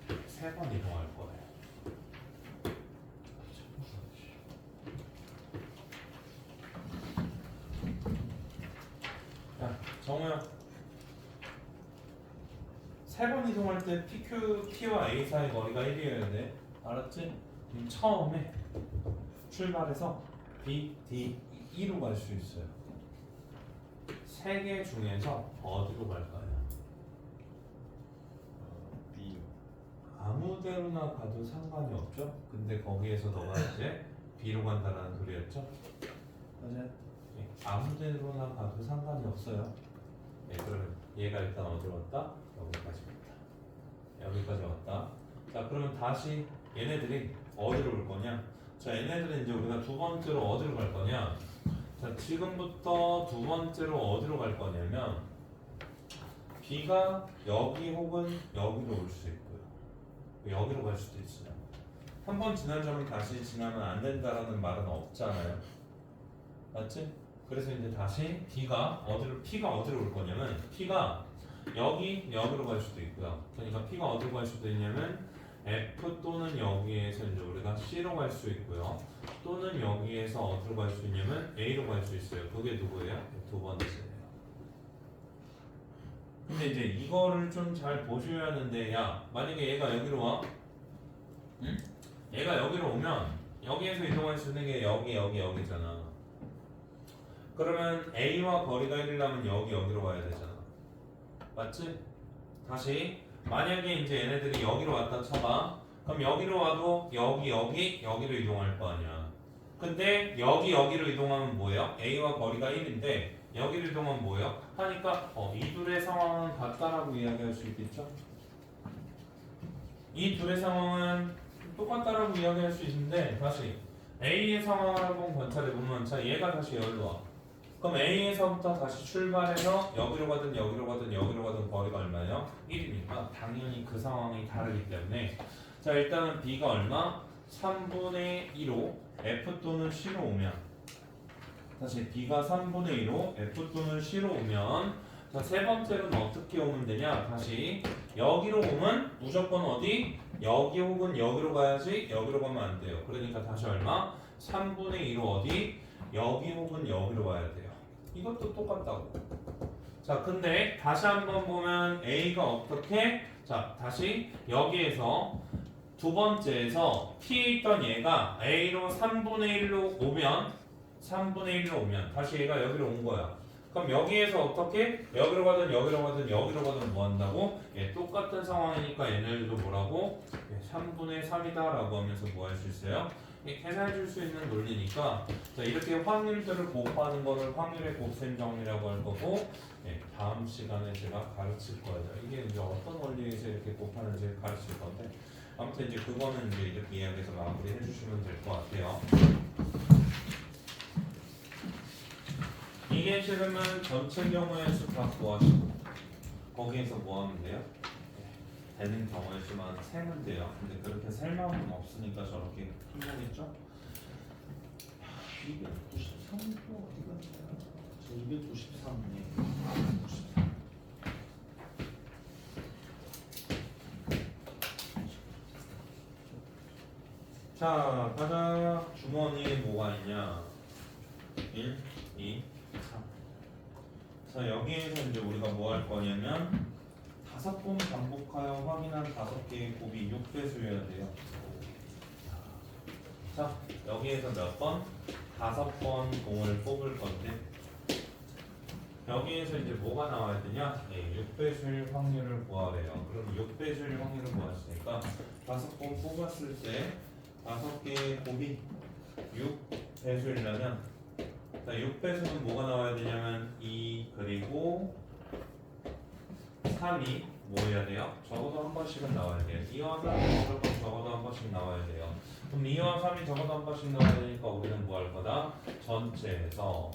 3번 이동할 거예요. 자, 정우야 3번 이동할 때 PQ, T와 A 사이 거리가 1이어야 돼. 알았지? 처음에 출발해서 B, D, E로 갈 수 있어요. 3개 중에서 어디로 갈까요? B. 아무 데로나 가도 상관이 없죠? 근데 거기에서 너가 이제 B로 간다라는 소리였죠? 맞아요? 예, 아무 데로나 가도 상관이 없어요. 예, 그러면 얘가 일단 어디로 왔다? 여기까지 왔다. 여기까지 왔다. 자, 그러면 다시 얘네들이 어디로 올 거냐? 자, 얘네들은 이제 우리가 두 번째로 어디로 갈 거냐? 자, 지금부터 두 번째로 어디로 갈 거냐면 B가 여기 혹은 여기로 올 수 있고요. 여기로 갈 수도 있어요. 한 번 지난 점을 다시 지나면 안 된다라는 말은 없잖아요. 맞지? 그래서 이제 다시 P가 어디로 올 거냐면 P가 여기로 갈 수도 있고요. 그러니까 P가 어디로 갈 수도 있냐면 F 또는 여기에서 이제 우리가 C로 갈 수 있고요. 또는 여기에서 어디로 갈 수 있냐면 A로 갈 수 있어요. 그게 누구예요? 두 번째예요. 근데 이제 이거를 좀 잘 보셔야 하는데, 야, 만약에 얘가 여기로 와, 응? 얘가 여기로 오면 여기에서 이동할 수 있는 게 여기잖아. 그러면 A와 거리가 1이라면 여기로 와야 되잖아. 맞지? 다시 만약에 이제 얘네들이 여기로 왔다 쳐봐. 그럼 여기로 와도 여기로 이동할 거 아니야. 근데 여기로 이동하면 뭐예요? A와 거리가 1인데 여기로 이동하면 뭐예요? 하니까 이 둘의 상황은 같다라고 이야기할 수 있겠죠? 이 둘의 상황은 똑같다라고 이야기할 수 있는데 다시 A의 상황을 한번 관찰해보면 자, 얘가 다시 여기로 와. 그럼 A에서부터 다시 출발해서 여기로 가든 거리가 얼마예요? 1이니까 당연히 그 상황이 다르기 때문에 자, 일단은 B가 얼마? 3분의 2로 F 또는 C로 오면 다시 B가 3분의 2로 F 또는 C로 오면 자, 세 번째는 어떻게 오면 되냐? 다시 여기로 오면 무조건 어디? 여기 혹은 여기로 가야지 여기로 가면 안 돼요. 그러니까 다시 얼마? 3분의 2로 어디? 여기 혹은 여기로 와야 돼요. 이것도 똑같다고. 자, 근데 다시 한번 보면 A가 어떻게? 자, 다시 여기에서 두 번째에서 P에 있던 얘가 A로 3분의 1로 오면 다시 얘가 여기로 온 거야. 그럼 여기에서 어떻게? 여기로 가든 뭐 한다고? 예, 똑같은 상황이니까 얘네들도 뭐라고? 예, 3분의 3이다 라고 하면서 뭐 할 수 있어요? 예, 계산해 줄 수 있는 논리니까 자, 이렇게 확률들을 곱하는 거를 확률의 곱셈 정리라고 할 거고 예, 다음 시간에 제가 가르칠 거예요. 이게 이제 어떤 원리에서 이렇게 곱하는지 가르칠 건데 아무튼 이제 그거는 이제 이렇게 이야기해서 마무리해 주시면 될 것 같아요. 이게 싫으면 전체 경우의 수 다 구하시고 거기에서 뭐 하면 돼요? 되는 경우의 수만 세면 돼요. 근데 그렇게 셀 마음은 없으니까 저렇게 풀겠죠? 293도 어디 갔나요? 저 293이에요. 93. 자, 가자. 주머니에 뭐가 있냐? 1, 2, 3. 자, 여기에서 이제 우리가 뭐 할 거냐면 5번 반복하여 확인한 5개의 곱이 6배수여야 돼요. 자, 여기에서 몇 번? 5번 공을 뽑을 건데 여기에서 이제 뭐가 나와야 되냐? 네, 6배수일 확률을 구하래요. 그럼 6배수일 확률을 구했으니까 5번 뽑았을 때 5개의 곱이 6배수이려면 자, 6배수는 뭐가 나와야 되냐면 2 그리고 3이 뭐 해야 돼요? 적어도 한 번씩은 나와야 돼요. 2와 3이 무조건 적어도 한 번씩 나와야 돼요. 그럼 2와 3이 적어도 한 번씩 나와야 되니까 우리는 뭐 할 거다? 전체에서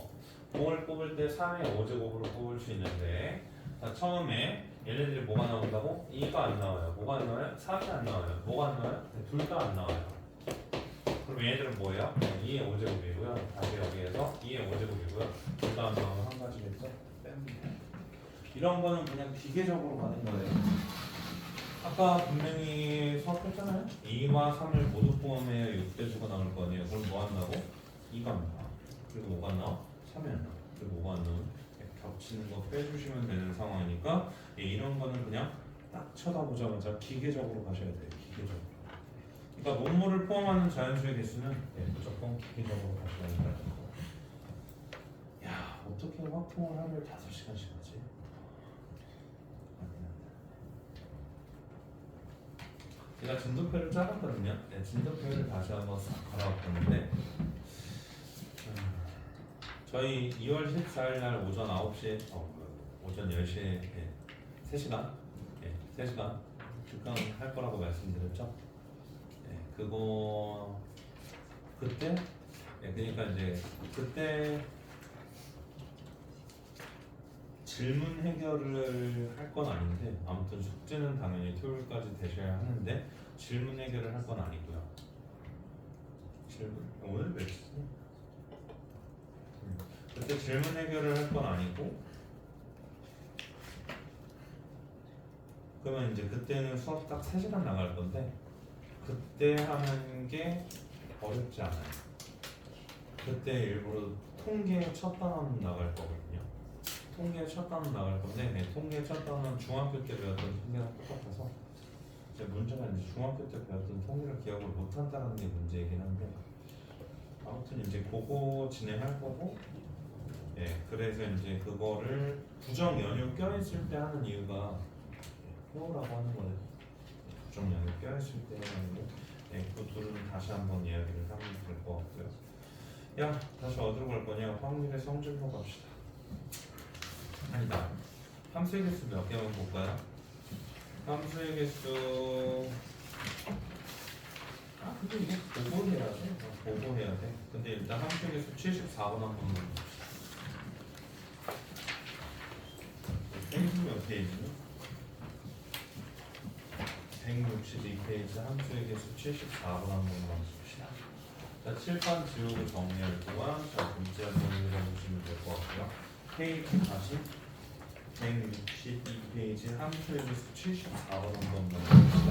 공을 뽑을 때 3의 5제곱으로 뽑을 수 있는데 자, 처음에 얘네들이 뭐가 나온다고? 2가 안 나와요. 뭐가 안 나와요? 3이 안 나와요. 뭐가 안 나와요? 둘 다 안 나와요. 그럼 얘네들은 뭐예요? 2의 5제곱이고요. 다시 여기에서 2의 5제곱이고요. 둘 다 안 나오면 한 가지겠죠? 뺍니다. 이런 거는 그냥 기계적으로 가는 거예요. 아까 분명히 수업했잖아요. 2와 3을 모두 포함해야 6대수가 나올 거 아니에요. 그럼 뭐 안 나고? 2가 안 나와. 그리고 뭐가 안 나와? 3이 안 나와. 그리고 뭐가 안 나와? 겹치는 거 빼주시면 되는 상황이니까 이런 거는 그냥 딱 쳐다보자마자 기계적으로 가셔야 돼요. 기계적으로. 그러니까 논문을 포함하는 자연수의 개수는 무조건 기계적으로 가셔야 된다. 야, 어떻게 확통을 하루에 5시간씩 하지? 제가 진도표를 짜봤거든요. 네, 진도표를 다시 한번 싹 갈아봤는데 저희 2월 14일 날 오전 9시에 오전 10시에 3시간 3시간 특강할 거라고 말씀드렸죠. 그거 그때 그러니까 이제 그때 질문 해결을 할 건 아닌데 아무튼 숙제는 당연히 토요일까지 되셔야 하는데 질문 해결을 할 건 아니고요. 질문 오늘 몇시지? 그때 질문 해결을 할 건 아니고 그러면 이제 그때는 수업 딱 3시간 나갈 건데 그때 하는 게 어렵지 않아요. 그때 일부러 통계 첫 단원 나갈 거거든요. 통계 첫 단원 나갈 건데 통계 첫 단원 중학교 때 배웠던 통계랑 똑같아서 이제 문제가 이제 중학교 때 배웠던 통계를 기억을 못 한다는 게 문제이긴 한데 아무튼 이제 그거 진행할 거고 그래서 이제 그거를 부정 연휴 껴있을 때 하는 이유가 해오라고 하는 거예요. 부정 연휴 껴있을 때 하는 거. 그 둘은 다시 한번 이야기를 하면 될 것 같고요. 야, 다시 어디로 갈 거냐? 확률의 성질로 갑시다. 아니다. 함수의 개수 몇 개만 볼까요? 함수의 개수 근데 이게 보고해야 돼. 보고해야 돼. 근데 일단 함수의 개수 74번 한번 봅시다. 페이지 몇 페이지죠? 162페이지 함수의 개수 74번 한번 봅시다. 자, 칠판 지우고 정리할 동안 자, 문제 한번 읽어보시면 될 것 같고요. 페이지 다시 162페이지 함수의 개수 74번 한번 봅시다.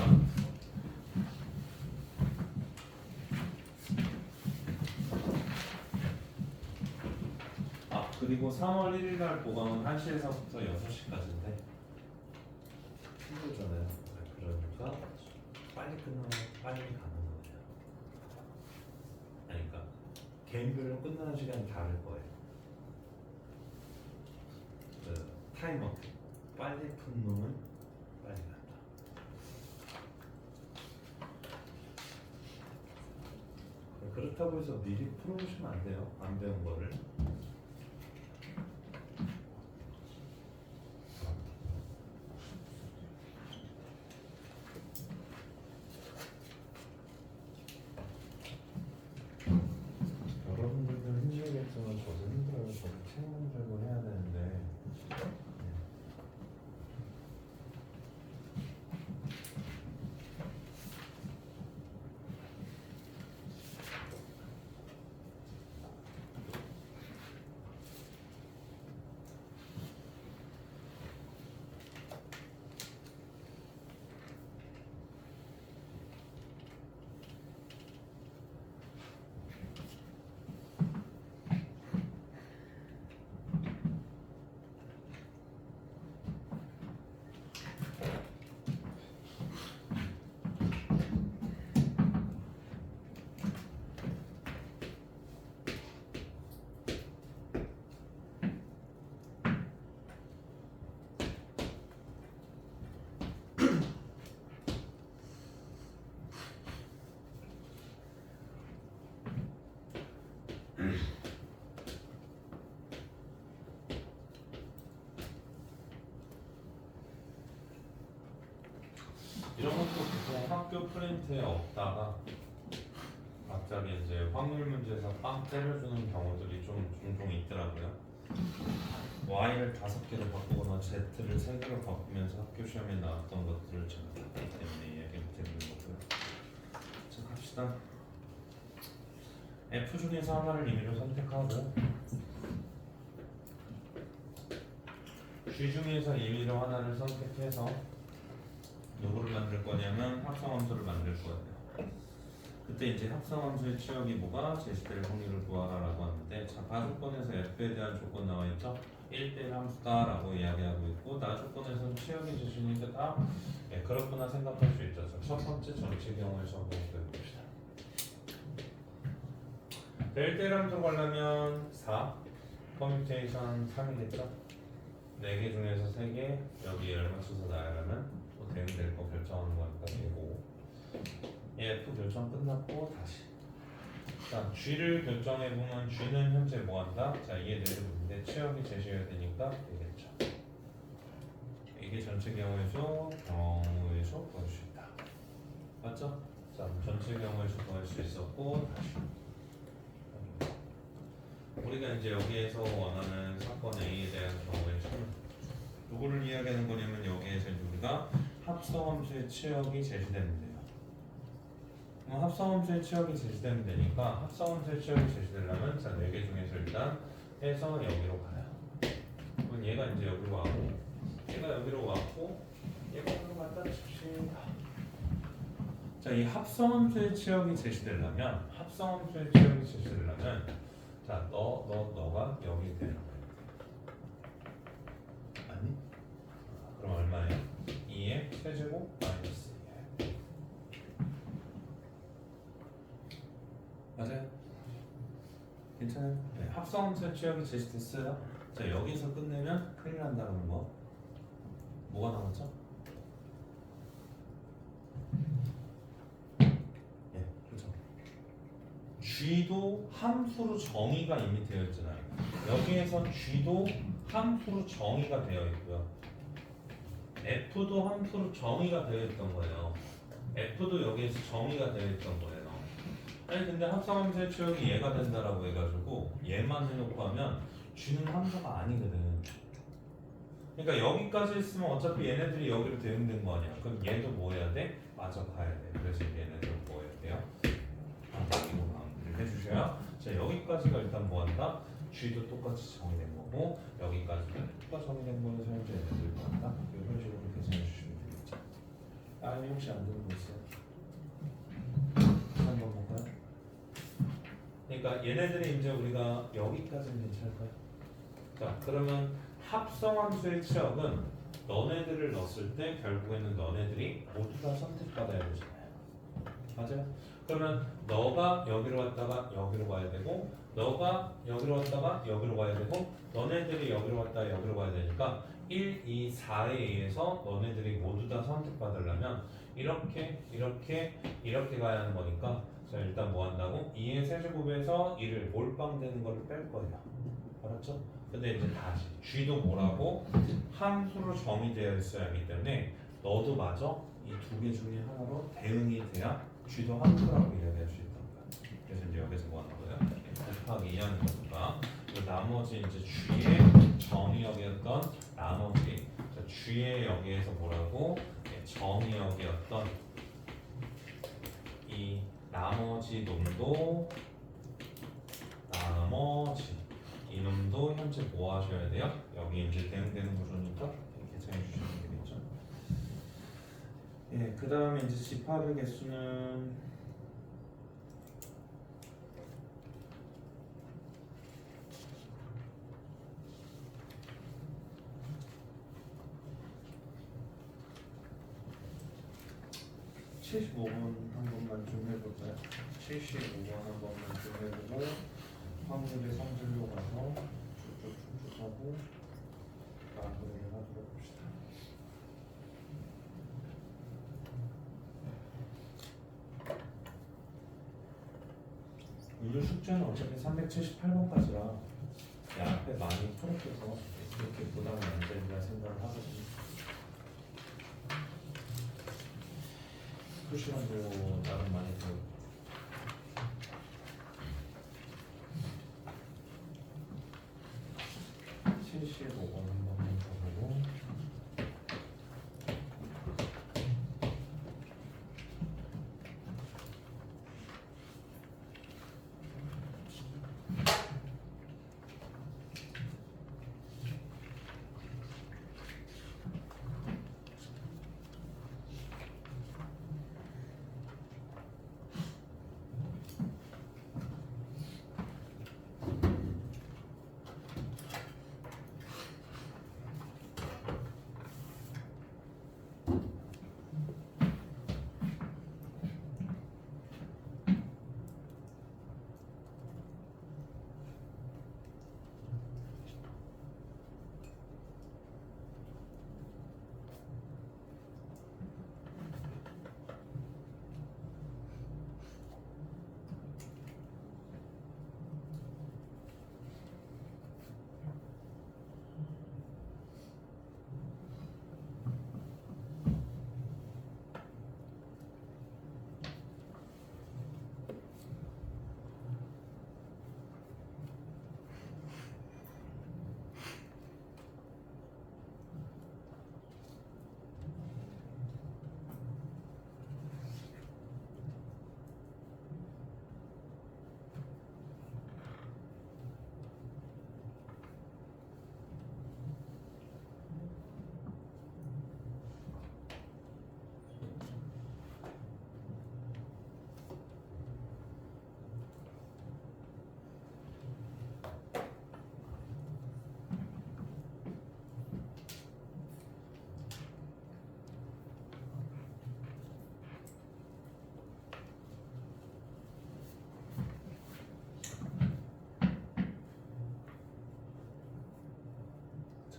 그리고 3월 1일 날 보강은 1시에서부터 6시까지인데 힘들잖아요. 그러니까 빨리 끝나면 빨리 가는 거예요. 그러니까 개인별로 끝나는 시간이 다를 거예요. 그 타이머 빨리 푼 놈은 빨리 간다. 그렇다고 해서 미리 풀어보시면 안 돼요. 안 배운 거를. 여러분들도 힘들겠지만 저도 힘들어요. 저도 책 들고 해야 되는데 이런 것도 보통 학교 프린트에 없다가 갑자기 이제 확률 문제에서 빵 때려주는 경우들이 좀 종종 있더라고요. y를 5개로 바꾸거나 z를 3개로 바꾸면서 학교 시험에 나왔던 것들을 제가 봤기 때문에 이야기를 드리는 거고요. 자, 갑시다. F 중에서 하나를 임의로 선택하고 G 중에서 임의로 하나를 선택해서 누구를 만들 거냐면 합성함수를 만들 거예요. 그때 이제 합성함수의 취역이 뭐가 제시될 확률을 구하라라고 하는데, 자, 가조건에서 F에 대한 조건 나와 있죠. 1대1 함수다라고 이야기하고 있고, 나 조건에서는 취역이 제시니까 다 그렇구나 생각할 수 있죠. 첫 번째 전체 경우에서 한번 해봅시다. 1대1 함수로 가려면 4, 커뮤테이션 3이겠죠. 4개 중에서 3개, 여기를 맞춰서 나가려면 뭐 대응될 거 결정하는 거니까 되고, F 결정 끝났고 다시. 자, G를 결정해보면 G는 현재 뭐한다? 자, 이해되는데 취역이 제시해야 되니까 되겠죠. 이게 전체 경우에서 구할 수 있다. 맞죠? 자, 전체 경우에서 구할 수 있었고 다시. 우리가 이제 여기에서 원하는 사건 A에 대한 경우에서는 누구를 이야기하는 거냐면, 여기에서 우리가 합성함수의 취역이 제시되는데요. 합성함수의 취역이 제시되면 되니까, 합성함수의 취역이 제시되려면 자, 4개 중에서 일단 해서 여기로 가요. 그럼 얘가 이제 여기로 와고, 얘가 여기로 왔고, 얘가 여기로 갔다 칩시다. 자, 이 합성함수의 취역이 제시되려면, 자, 너가 여기 되는 거예요. 아니? 그럼 얼마예요? 2의 세제곱 마이너스 2. 맞아요? 괜찮아요? 네, 합성함수의 취역이 제시됐어요. 자, 여기서 끝내면 큰일 난다는 거. 뭐가 나왔죠? 예, 그렇죠. G도 함수로 정의가 이미 되어 있잖아요. 여기에서 G도 함수로 정의가 되어 있고요. F도 함수로 정의가 되어 있던 거예요. F도 여기에서 정의가 되어 있던 거예요. 아니 근데 합성함수의 취역이 얘가 된다라고 해가지고 얘만 해놓고 하면 G는 함수가 아니거든. 그러니까 여기까지 있으면 어차피 얘네들이 여기로 대응된 거 아니야. 그럼 얘도 뭐 해야 돼? 마저 가야 돼. 그래서 얘네들 뭐 해야 돼요? 이거 마무리를 해주셔야. 자, 여기까지가 일단 뭐 한다? G도 똑같이 정의된 거고, 여기까지가 똑같이 정의된 거에서 현재 얘네들 뭐 한다? 이런 식으로 계산해 주시면 되겠죠. 아니 혹시 안 되는 거 있어요? 한번 볼까요? 그러니까 얘네들이 이제 우리가 여기까지는 괜찮을까요? 자, 그러면 합성함수의 취역은 너네들을 넣었을 때 결국에는 너네들이 모두 다 선택받아야 되잖아요. 맞아요? 그러면 너가 여기로 왔다가 여기로 가야 되고, 너가 여기로 왔다가 여기로 가야 되고, 너네들이 여기로 왔다가 여기로 가야 되니까 1, 2, 4에 의해서 너네들이 모두 다 선택받으려면 이렇게 가야 하는 거니까, 자, 일단 뭐 한다고? 2의 세제곱에서 1을 몰빵되는 거를 뺄 거예요. 알았죠? 근데 이제 다시 G도 뭐라고? 함수로 정의되어 있어야 하기 때문에 너도 맞아? 이 2개 중에 하나로 대응이 돼야 G도 함수라고 이야기할 수 있던 거야. 그래서 이제 여기서 뭐 하는 거예요? 곱하기 2하는 거니까 나머지 이제 G의 정의역이었던 나머지, 자, G의 여기에서 뭐라고? 정의역이었던 이 나머지 놈도 이놈도 현재 뭐 하셔야 돼요? 여기 이제 대응되는 구조니까 계산해 주시면 되겠죠. 예, 그 다음에 이제 집합의 개수는 75번 한 번만 좀 해볼까요? 75번 한 번만 좀 해보고, 확률의 성질로 가서 쭉쭉쭉쭉 하고 마무리를 하도록 합시다. 오늘 숙제는 어차피 378번까지라 앞에 많이 풀었어서 그렇게 부담이 안 된다 생각을 하거든요. 그 시간도 나름 많이 들어요.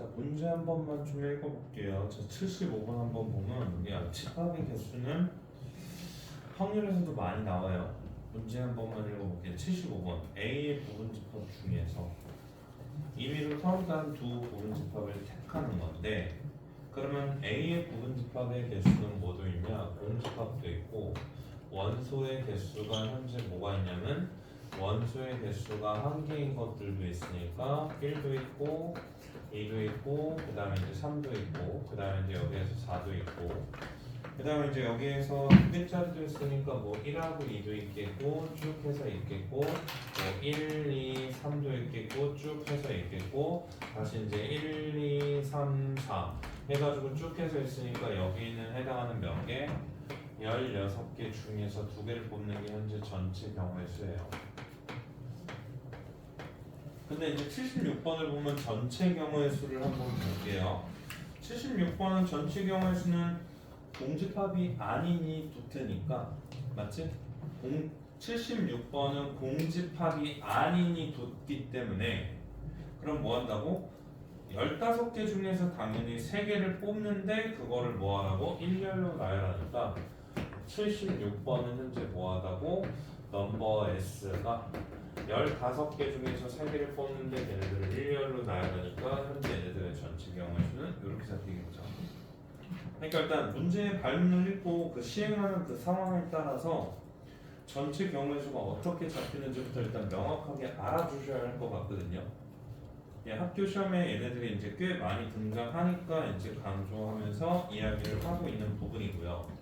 자, 문제 한 번만 좀 읽어볼게요. 자, 75번 한번 보면 집합의 개수는 확률에서도 많이 나와요. 문제 한 번만 읽어볼게요. 75번 A의 부분집합 중에서 임의로 서로 다른 두 부분집합을 택하는 건데, 그러면 A의 부분집합의 개수는 뭐도 있냐? 공집합도 있고, 원소의 개수가 현재 뭐가 있냐면 원소의 개수가 한 개인 것들도 있으니까 1도 있고 2도 있고, 그 다음에 이제 3도 있고, 그 다음에 이제 여기에서 4도 있고, 그 다음에 이제 여기에서 2개짜리도 있으니까 뭐 1하고 2도 있겠고, 쭉 해서 있겠고, 뭐 1, 2, 3도 있겠고, 쭉 해서 있겠고, 다시 이제 1, 2, 3, 4 해가지고 쭉 해서 있으니까 여기는 해당하는 몇 개? 16개 중에서 2개를 뽑는 게 현재 전체 경우의 수예요. 근데 이제 76번을 보면 전체 경우의 수를 한번 볼게요. 76번은 전체 경우의 수는 공집합이 아니니 뒀으니까, 맞지? 76번은 공집합이 아니니 뒀기 때문에, 그럼 뭐 한다고? 15개 중에서 당연히 3개를 뽑는데 그거를 뭐 하라고? 일렬로 나열하니까 76번은 현재 뭐 하다고? 넘버 S가 15개 중에서 3개를 뽑는데 얘네들을 일렬로 나열하니까 현재 얘네들의 전체 경우의 수는 이렇게 잡히겠죠. 그러니까 일단 문제의 발문을 읽고 그 시행하는 그 상황에 따라서 전체 경우의 수가 어떻게 잡히는지부터 일단 명확하게 알아주셔야 할 것 같거든요. 예, 학교 시험에 얘네들이 이제 꽤 많이 등장하니까 이제 강조하면서 이야기를 하고 있는 부분이고요.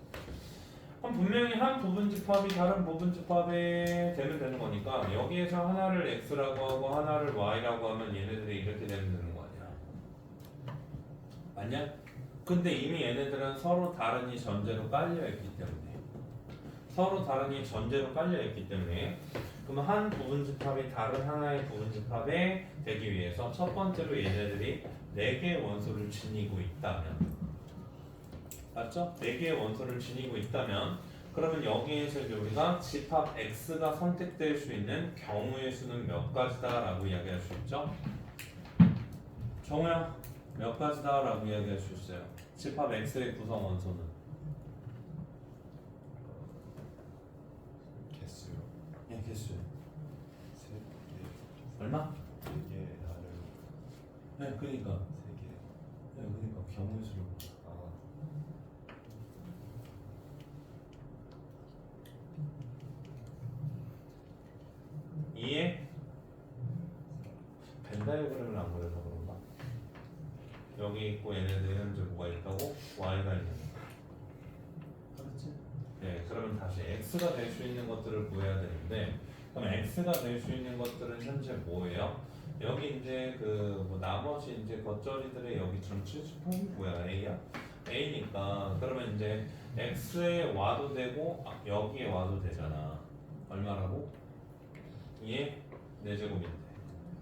그럼 분명히 한 부분집합이 다른 부분집합에 되면 되는 거니까 여기에서 하나를 x라고 하고 하나를 y라고 하면 얘네들이 이렇게 되면 되는 거 아니야. 맞냐? 근데 이미 얘네들은 서로 다른 이 전제로 깔려있기 때문에 그럼 한 부분집합이 다른 하나의 부분집합에 되기 위해서 첫 번째로 얘네들이 4개의 원소를 지니고 있다면, 맞죠? 4개의 원소를 지니고 있다면, 그러면 여기에서 이제 우리가 집합 X가 선택될 수 있는 경우의 수는 몇 가지다 라고 이야기할 수 있죠? 정우야, 몇 가지다 라고 이야기할 수 있어요? 집합 X의 구성 원소는? 개수요. 예, 개수 3개. 얼마? 4개 나를 네, 그러니까 3개. 네, 그러니까 경우의 수를 아, 이해? 벤 다이어그램을 안 그려서 그런가? 여기 있고 얘네들이 현재 뭐가 있다고? y가 있는 거. 그렇지? 네, 그러면 다시 x가 될 수 있는 것들을 구해야 되는데, 그럼 x가 될 수 있는 것들은 현재 뭐예요? 여기 이제 그 뭐 나머지 이제 겉절이들의 여기 전체 집합이 뭐야? a야? a니까 그러면 이제 x에 와도 되고 여기에 와도 되잖아. 얼마라고? 이게 4제곱인데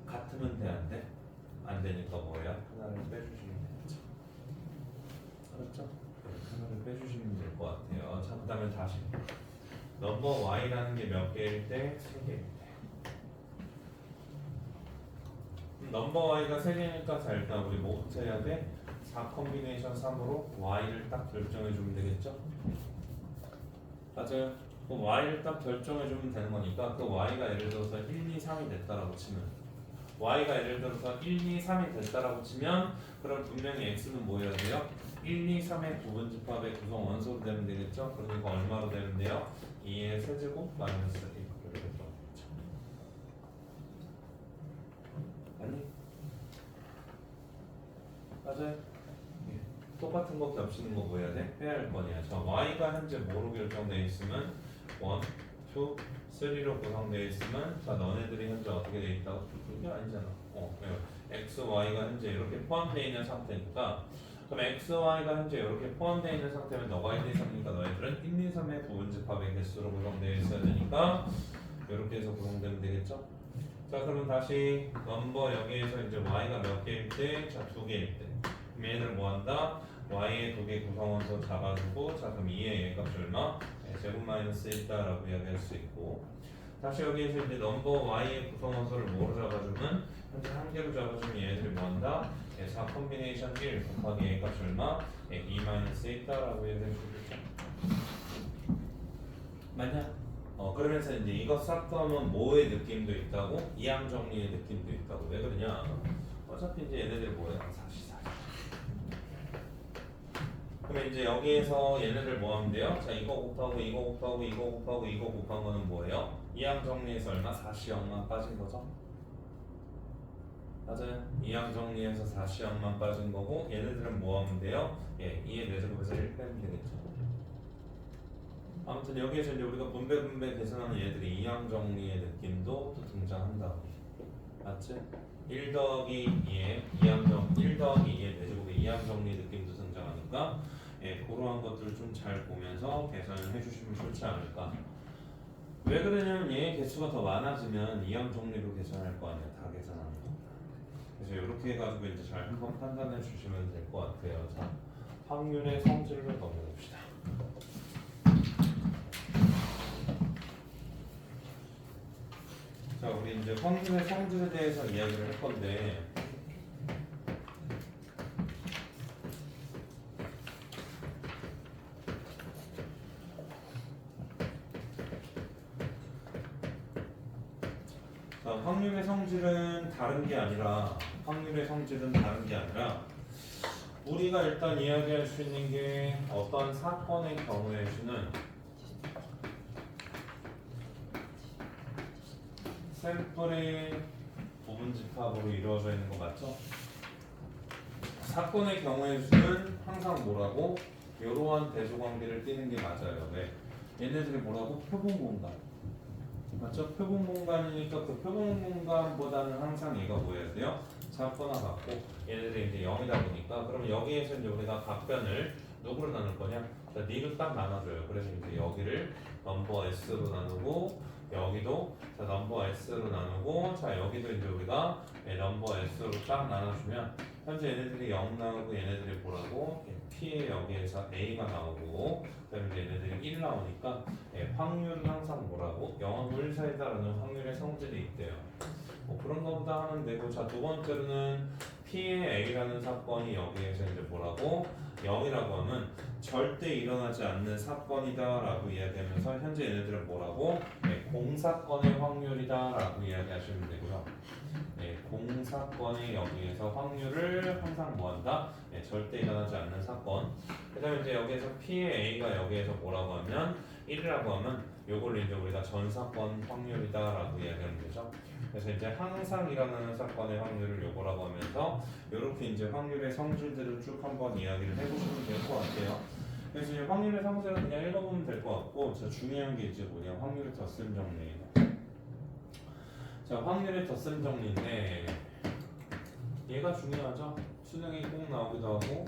같으면 돼, 안 돼? 안 되니까 뭐예요? 하나를 빼주시면 되겠죠. 그렇죠? 하나를 빼주시면 될 것 같아요. 자, 그 다음에 다시 넘버 y라는 게 몇 개일 때? 3개일 때. 넘버 y가 3개니까 자, 일단 우리 뭐부터 해야 돼? 4 컨비네이션 3으로 y를 딱 결정해 주면 되겠죠? 맞아요. 그 y를 딱 결정해 주면 되는 거니까 그 y가 예를 들어서 1, 2, 3이 됐다라고 치면, y가 예를 들어서 1, 2, 3이 됐다라고 치면, 그럼 분명히 x는 뭐 해야 돼요? 1, 2, 3의 부분집합의 구성 원소로 되면 되겠죠? 그러니까 얼마로 되면 돼요? 2의 세제곱 마이너스 1 이렇게 되는 거죠. 아니? 맞아요? 예. 똑같은 거 겹치는 거 뭐 해야 돼? 해야 할 거냐. 자, y가 현재 뭐로 결정되어 있으면 1, 2, 3로 구성되어 있으면, 자, 너네들이 현재 어떻게 되어 있다고? 이게 아니잖아. x, y가 현재 이렇게 포함되어 있는 상태니까, 그럼 x, y가 현재 이렇게 포함되어 있는 상태면 너가 1, 2, 3이니까 너희들은 1, 2, 3의 부분집합의 개수로 구성되어 있어야 되니까 이렇게 해서 구성되면 되겠죠? 자, 그러면 다시 넘버 여기에서 이제 y가 몇 개일 때? 자, 2개일 때. 그럼 얘를 뭐 한다? y의 2개 구성원소 잡아주고, 자, 그럼 2의 얘 값이 얼마? 제곱 마이너스 1다라고 이야기할 수 있고, 다시 여기에서 이제 넘버 y의 구성원소를 뭐로 잡아주면 현재 한 개로 잡아주면 얘네들이 뭐한다? 4 컨비네이션 1 곱하기 a 값이 얼마? 2-a 있다라고 얘기해 주겠죠. 맞냐? 그러면서 이제 이거 싹하면 뭐의 느낌도 있다고? 이항 정리의 느낌도 있다고. 왜 그러냐? 어차피 이제 얘네들 뭐야? 사시. 그러면 이제 여기에서 얘네들 뭐 하면 돼요? 자, 이거 곱하고 이거 곱하고 이거 곱하고 이거 곱한 거는 뭐예요? 이항 정리에서 얼마? 4시역만 빠진 거죠? 맞아요. 이항 정리에서 4시역만 빠진 거고 얘네들은 뭐 하면 돼요? 예, 2의 4제곱에서 1 빼면 되겠죠. 아무튼 여기에서 이제 우리가 분배 계산하는 얘들이 이항 정리의 느낌도 또 등장한다고. 맞지? 1 더하기 2의 1 더하기 2의 4제곱의 이항 정리 느낌도 등장하니까 예, 그러한 것들을 좀 잘 보면서 계산을 해주시면 좋지 않을까. 왜 그러냐면 얘의 개수가 더 많아지면 이항 정리로 계산할 거 아니야. 다 계산하는 거. 그래서 이렇게 해가지고 이제 잘 한번 판단해 주시면 될 것 같아요. 자, 확률의 성질을 넘어봅시다. 자, 우리 이제 확률의 성질에 대해서 이야기를 할 건데, 자, 확률의 성질은 다른 게 아니라, 우리가 일단 이야기할 수 있는 게 어떤 사건의 경우에는 샘플의 부분 집합으로 이루어져 있는 거 맞죠? 사건의 경우에는 항상 뭐라고? 이러한 대조 관계를 띄는 게 맞아요. 왜? 얘네들이 뭐라고? 표본 공간. 맞죠? 표본 공간이니까 그 표본 공간보다는 항상 얘가 뭐여야 돼요? 작거나 같고 얘네들이 이제 0이다 보니까 그러면 여기에서 이제 우리가 각변을 누구로 나눌 거냐? 자, 니로 딱 나눠줘요. 그래서 이제 여기를 넘버 s로 나누고 여기도 자 넘버 s로 나누고 자 여기도 이제 우리가 넘버 s로 딱 나눠주면 현재 얘네들이 0 나오고 얘네들이 뭐라고? P에 여기에서 A가 나오고 그다음에 이제 얘네들이 1 나오니까 확률은 항상 뭐라고? 0하고 1 사이다라는 확률의 성질이 있대요. 뭐 그런 거보다 하면 되고 자 두 번째로는 P의 A라는 사건이 여기에서 이제 뭐라고? 0이라고 하면 절대 일어나지 않는 사건이다라고 이야기하면서 현재 얘네들은 뭐라고? 공사건의 확률이다라고 이야기하시면 되고요. 공사건의 여기에서 확률을 항상 뭐한다? 절대 일어나지 않는 사건. 그 다음에 이제 여기에서 P의 A가 여기에서 뭐라고 하면 1이라고 하면 요걸 이제 우리가 전사건 확률이다라고 이야기하면 되죠. 그래서 이제 항상 일어나는 사건의 확률을 요거라고 하면서 이렇게 이제 확률의 성질들을 쭉 한번 이야기를 해보시면 될 것 같아요. 그래서 이제 확률의 성질은 그냥 읽어보면 될 것 같고, 자 중요한 게 이제 뭐냐 확률의 덧셈 정리예요. 자 확률의 덧셈 정리인데 얘가 중요하죠. 수능이 꼭 나오기도 하고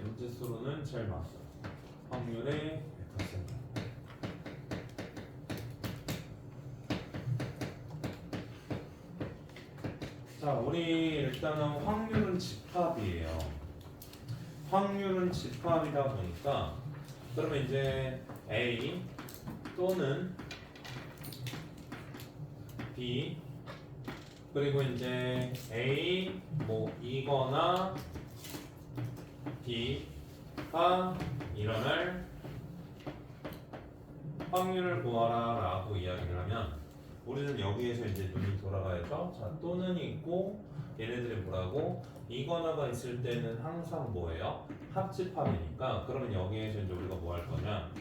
문제수로는 제일 많아요. 확률의 덧셈. 자, 우리 일단은 확률은 집합이에요. 확률은 집합이다 보니까 그러면 이제 A 또는 B 그리고 이제 A 뭐 이거나 B가 일어날 확률을 구하라 라고 이야기를 하면 우리는 여기에서 이제 눈이 돌아가야죠. 자, 또는 있고 얘네들이 뭐라고? 이거나가 있을 때는 항상 뭐예요? 합집합이니까 그러면 여기에서 이제 우리가 뭐 할 거냐?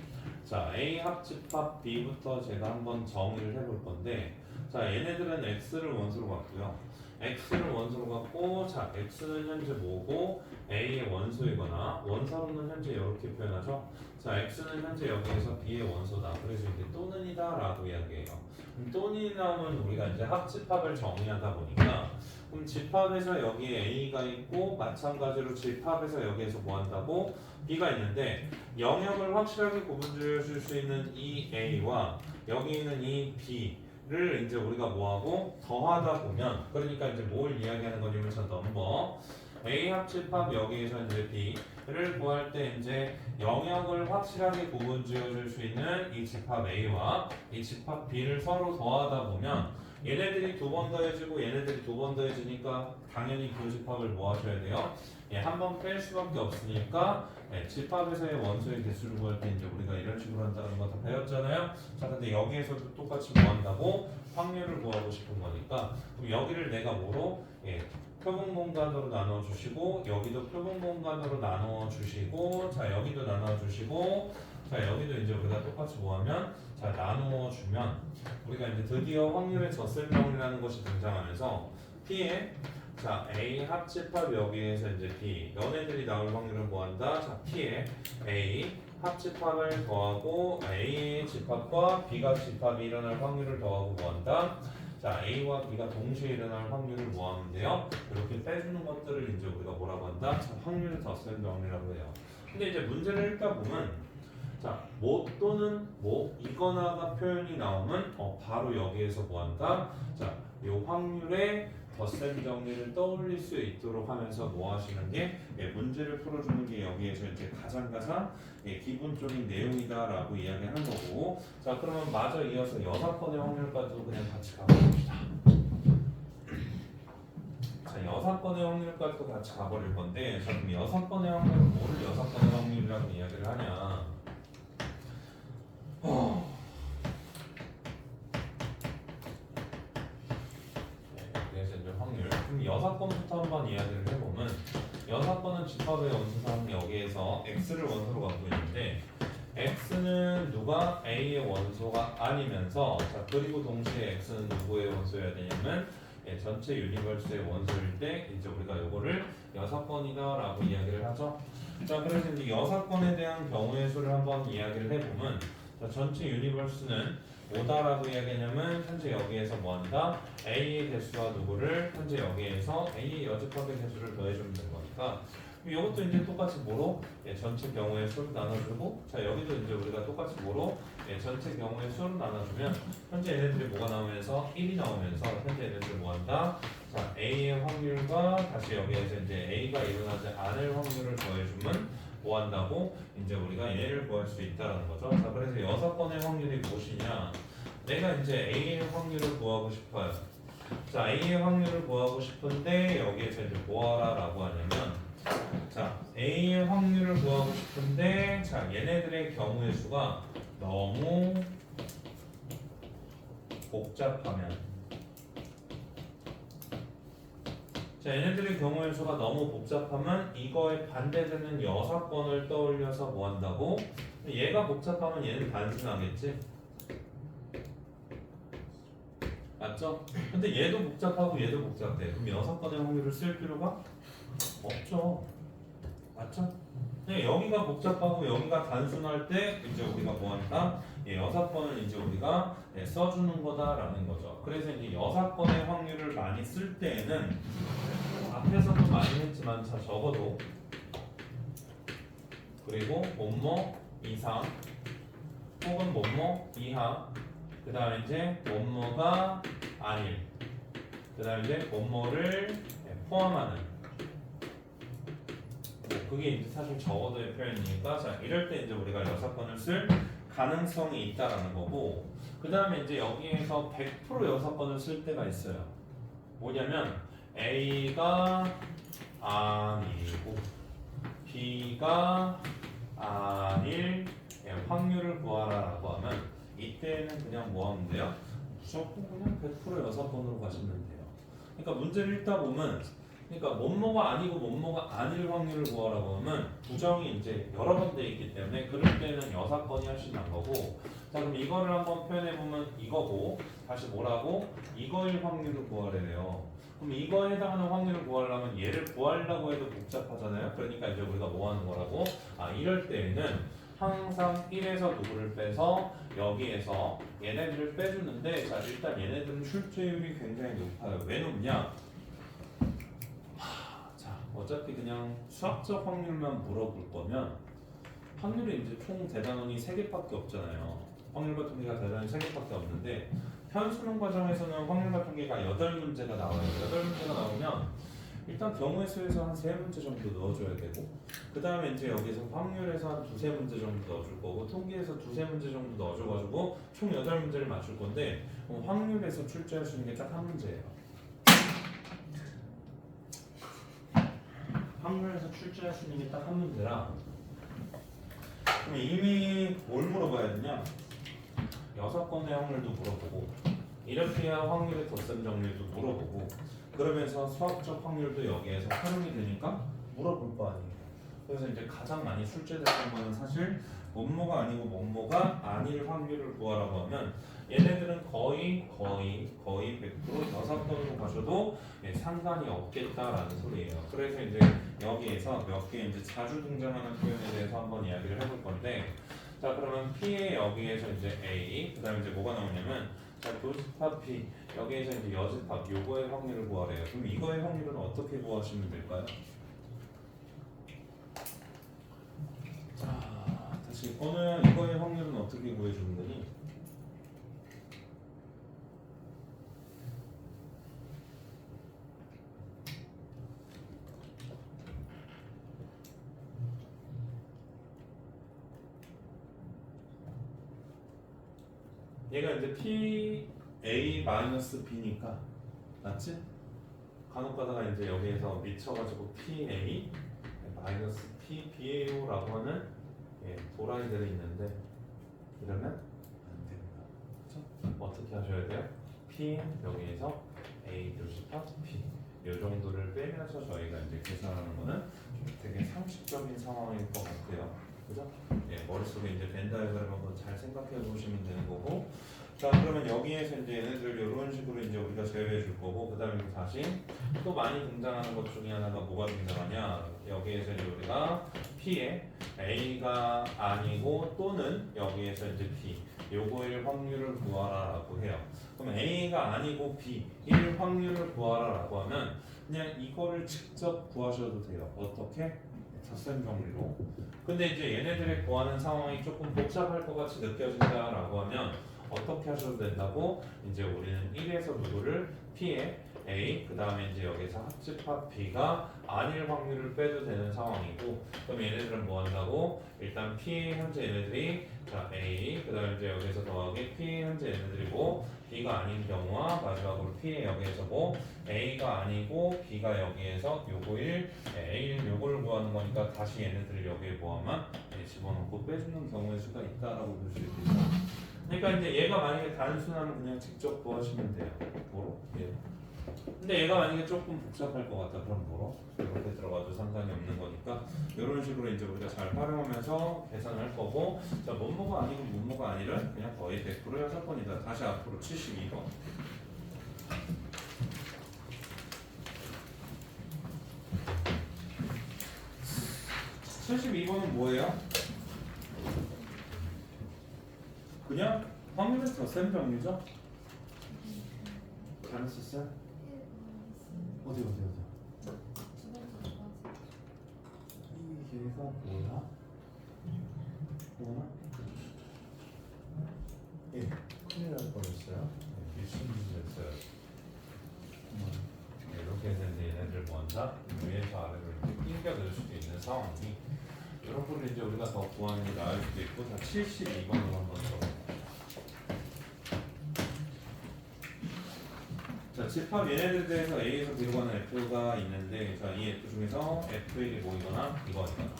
자, A 합집합 B부터 제가 한번 정의를 해볼 건데 자, 얘네들은 X를 원소로 갖고요. X를 원소로 갖고 자, X는 현재 뭐고 A의 원소이거나 원서로는 현재 이렇게 표현하죠. 자, X는 현재 여기에서 B의 원소다. 그래서 이제 또는이다 라고 이야기해요. 또는 나오면 우리가 이제 합집합을 정의하다 보니까 그럼 집합에서 여기에 A가 있고 마찬가지로 집합에서 여기에서 뭐 한다고? B가 있는데 영역을 확실하게 구분 지어줄 수 있는 이 A와 여기 있는 이 B를 이제 우리가 뭐하고 더하다 보면 그러니까 이제 뭘 이야기하는 거냐면 저 넘버 A 합집합 여기에서 이제 B 를 구할 때 이제 영역을 확실하게 구분 지어줄 수 있는 이 집합 A와 이 집합 B를 서로 더하다 보면 얘네들이 두 번 더해지고 얘네들이 두 번 더해지니까 당연히 그 집합을 뭐 하셔야 돼요? 예, 한 번 뺄 수밖에 없으니까 예, 집합에서의 원소의 개수를 구할 때 이제 우리가 이런 식으로 한다는 거 다 배웠잖아요. 자, 근데 여기에서도 똑같이 뭐 한다고? 확률을 구하고 싶은 거니까 그럼 여기를 내가 뭐로? 예, 표본 공간으로 나눠 주시고 여기도 표본 공간으로 나눠 주시고 자 여기도 나눠 주시고 자 여기도 이제 우리가 똑같이 뭐하면 자 나누어 주면 우리가 이제 드디어 확률의 젖셈정리라는 것이 등장하면서 P에 자 A 합집합 여기에서 이제 B 너네들이 나올 확률을 뭐한다? 자 P에 A 합집합을 더하고 A의 집합과 B가 집합이 일어날 확률을 더하고 뭐한다? 자 A와 B가 동시에 일어날 확률을 뭐하면 돼요? 이렇게 빼주는 것들을 이제 우리가 뭐라고 한다? 자, 확률의 덧셈정리라고 해요. 근데 이제 문제를 읽다 보면 자, 뭐 또는 뭐 이거나가 표현이 나오면 바로 여기에서 뭐한다? 자, 이 확률의 덧셈정리를 떠올릴 수 있도록 하면서 뭐 하시는 게 문제를 풀어주는 게 여기에서 이제 가장 기본적인 내용이다라고 이야기하는 거고 자 그러면 마저 이어서 6번의 확률까지도 그냥 같이 가봅시다. 자 6번의 확률까지도 같이 가버릴 건데 자 그럼 6번의 확률은 뭐를 6번의 확률이라고 이야기를 하냐 그래서 이제 확률 그럼 6번부터 한번 이야기를 해보면 6번은 집합의 원소상 여기에서 x를 원소로 갖고 있는데 x는 누가 a의 원소가 아니면서 자 그리고 동시에 x는 누구의 원소여야 되냐면 전체 유니버스의 원소일 때 이제 우리가 이거를 6번이다 라고 이야기를 하죠. 자 그래서 이제 6번에 대한 경우의 수를 한번 이야기를 해보면 자 전체 유니버스는 뭐다라고 이야기하냐면 현재 여기에서 뭐한다? A의 개수와 누구를 현재 여기에서 A의 여집합의 개수를 더해주면 되는 거니까 이것도 이제 똑같이 뭐로? 전체 경우의 수를 나눠주고 자 여기도 이제 우리가 똑같이 뭐로? 전체 경우의 수를 나눠주면 현재 얘네들이 뭐가 나오면서 1이 나오면서 현재 얘네들이 뭐한다? 자 A의 확률과 다시 여기에서 이제 A가 일어나지 않을 확률을 더해주면 뭐 한다고? 이제 우리가 얘를 구할 수 있다라는 거죠. 자, 그래서 6번의 확률이 무엇이냐? 내가 이제 A의 확률을 구하고 싶어요. 자, A의 확률을 구하고 싶은데 여기에서 이제 뭐하라라고 하냐면 자, A의 확률을 구하고 싶은데 자, 얘네들의 경우의 수가 너무 복잡하면 자, 얘네들의 경우의 수가 너무 복잡하면 이거에 반대되는 6번을 떠올려서 뭐 한다고? 얘가 복잡하면 얘는 단순하겠지? 맞죠? 근데 얘도 복잡하고 얘도 복잡해. 그럼 6번의 확률을 쓸 필요가 없죠. 맞죠? 그냥 여기가 복잡하고 여기가 단순할 때 이제 우리가 뭐 한다? 6번을 이제 우리가 써주는 거다라는 거죠. 그래서 이제 6번의 확률을 많이 쓸 때에는 앞에서도 많이 했지만 자 적어도 그리고 뭐뭐 이상 혹은 뭐뭐 이하 그 다음에 이제 뭐뭐가 아닐 그 다음에 이제 뭐뭐를 포함하는 그게 이제 사실 적어도의 표현이니까 자 이럴 때 이제 우리가 6번을 쓸 가능성이 있다라는 거고 그 다음에 이제 여기에서 100% 6번을 쓸 때가 있어요. 뭐냐면 A가 아니고 B가 아닐 확률을 구하라라고 하면 이때는 그냥 뭐 하면 돼요? 무조건 그냥 100% 6번으로 가시면 돼요. 그러니까 문제를 읽다 보면 그러니까 뭐뭐가 아니고 뭐뭐가 아닐 확률을 구하라고 하면 부정이 이제 여러 번 돼 있기 때문에 그럴 때는 6번이 훨씬 난 거고 자 그럼 이거를 한번 표현해 보면 이거고 다시 뭐라고? 이거일 확률을 구하래요. 그럼 이거에 해당하는 확률을 구하려면 얘를 구하려고 해도 복잡하잖아요. 그러니까 이제 우리가 뭐 하는 거라고? 이럴 때에는 항상 1에서 누구를 빼서 여기에서 얘네들을 빼주는데 자 일단 얘네들은 출제율이 굉장히 높아요. 왜 높냐? 자 어차피 그냥 수학적 확률만 물어볼 거면 확률이 이제 총 대단원이 3개밖에 없잖아요. 확률과 통계가 대단히 3개밖에 없는데 현수능 과정에서는 확률과 통계가 8문제가 나와요. 8문제가 나오면 일단 경우의 수에서 한 3문제 정도 넣어줘야 되고 그 다음에 이제 여기서 확률에서 한 2-3문제 정도 넣어줄 거고 통계에서 2-3문제 정도 넣어줘가지고 총 8문제를 맞출 건데 확률에서 출제할 수 있는 게 딱 한 문제예요. 확률에서 출제할 수 있는 게 딱 한 문제라 그럼 이미 뭘 물어봐야 되냐? 6건의 확률도 물어보고 이렇게 해야 확률의 덧셈 정리도 물어보고 그러면서 수학적 확률도 여기에서 활용이 되니까 물어볼 거 아니에요. 그래서 이제 가장 많이 출제되는 거는 사실 뭐뭐가 아니고 뭐뭐가 아닐 확률을 구하라고 하면 얘네들은 거의 100% 6건으로 가셔도 상관이 없겠다라는 소리예요. 그래서 이제 여기에서 몇 개 이제 자주 등장하는 표현에 대해서 한번 이야기를 해볼 건데 자 그러면 P의 여기에서 이제 A 그 다음에 이제 뭐가 나오냐면 자 교집합 P 여기에서 이제 여집합 요거의 확률을 구하래요. 그럼 이거의 확률은 어떻게 구하시면 될까요? 자 다시 건우야 이거의 확률은 어떻게 구해주는 거니? 얘가 이제 PA-B니까 맞지? 간혹 가다가 이제 여기에서 미쳐가지고 PA 마이너스 PBAO라고 하는 도라이들이 있는데 이러면 안 됩니다. 그렇죠? 어떻게 하셔야 돼요? P 여기에서 A 교집합 P 이 정도를 빼면서 저희가 이제 계산하는 거는 좀 되게 상식적인 상황일 것 같아요. 그죠? 머릿속에 이제 벤 다이어그램 한번 잘 생각해 보시면 되는 거고 자 그러면 여기에서 이제 얘네들 이런 식으로 이제 우리가 제외해 줄 거고 그 다음에 다시 또 많이 등장하는 것 중에 하나가 뭐가 등장하냐 여기에서 이제 우리가 P에 A가 아니고 또는 여기에서 이제 B 요거일 확률을 구하라 라고 해요. 그럼 A가 아니고 B일 확률을 구하라 라고 하면 그냥 이거를 직접 구하셔도 돼요. 어떻게? 덧셈 정리로. 근데 이제 얘네들이 구하는 상황이 조금 복잡할 것 같이 느껴진다라고 하면 어떻게 하셔도 된다고? 이제 우리는 1에서 누구를 P에 A 그 다음에 이제 여기서 합집합 B가 아닐 확률을 빼도 되는 상황이고 그럼 얘네들은 뭐 한다고? 일단 P 현재 얘네들이 자 A 그 다음에 이제 여기서 더하기 P 현재 얘네들이고 B가 아닌 경우와 마지막으로 P에 여기에서 뭐 A가 아니고 B가 여기에서 요거 1 A는 요거를 구하는 거니까 다시 얘네들을 여기에 뭐하면 집어넣고 빼주는 경우의 수가 있다라고 볼 수 있겠죠. 그러니까 이제 얘가 만약에 단순하면 그냥 직접 구하시면 돼요. 뭐로? 예. 근데 얘가 만약에 조금 복잡할 것 같다 그럼 뭐로? 이렇게 들어가도 상관이 없는 거니까 이런 식으로 이제 우리가 잘 활용하면서 계산할 거고 자 뭐뭐가 아니고 뭐뭐가 아니면 그냥 거의 100% 6번이다. 다시 앞으로 72번 72번은 뭐예요? 그냥 확률에서 덧셈 정리죠? 잘했었어요? 어디? 이게가 뭐야? 뭐야? 예, 큰일 날 뻔했어요. 미친짓이었어요. 이렇게 해서 이제 얘네들 먼저 위에서 아래로 이렇게 끼겨들 수도 있는 상황이 이런 거를 이제 우리가 더 구하는 게 나을 수도 있고 자 72번으로 한번 더. 자, 집합 얘네들에 대해서 A에서 B로 가는 F가 있는데 자, 이 F 중에서 F1이 뭐이거나 이거이거나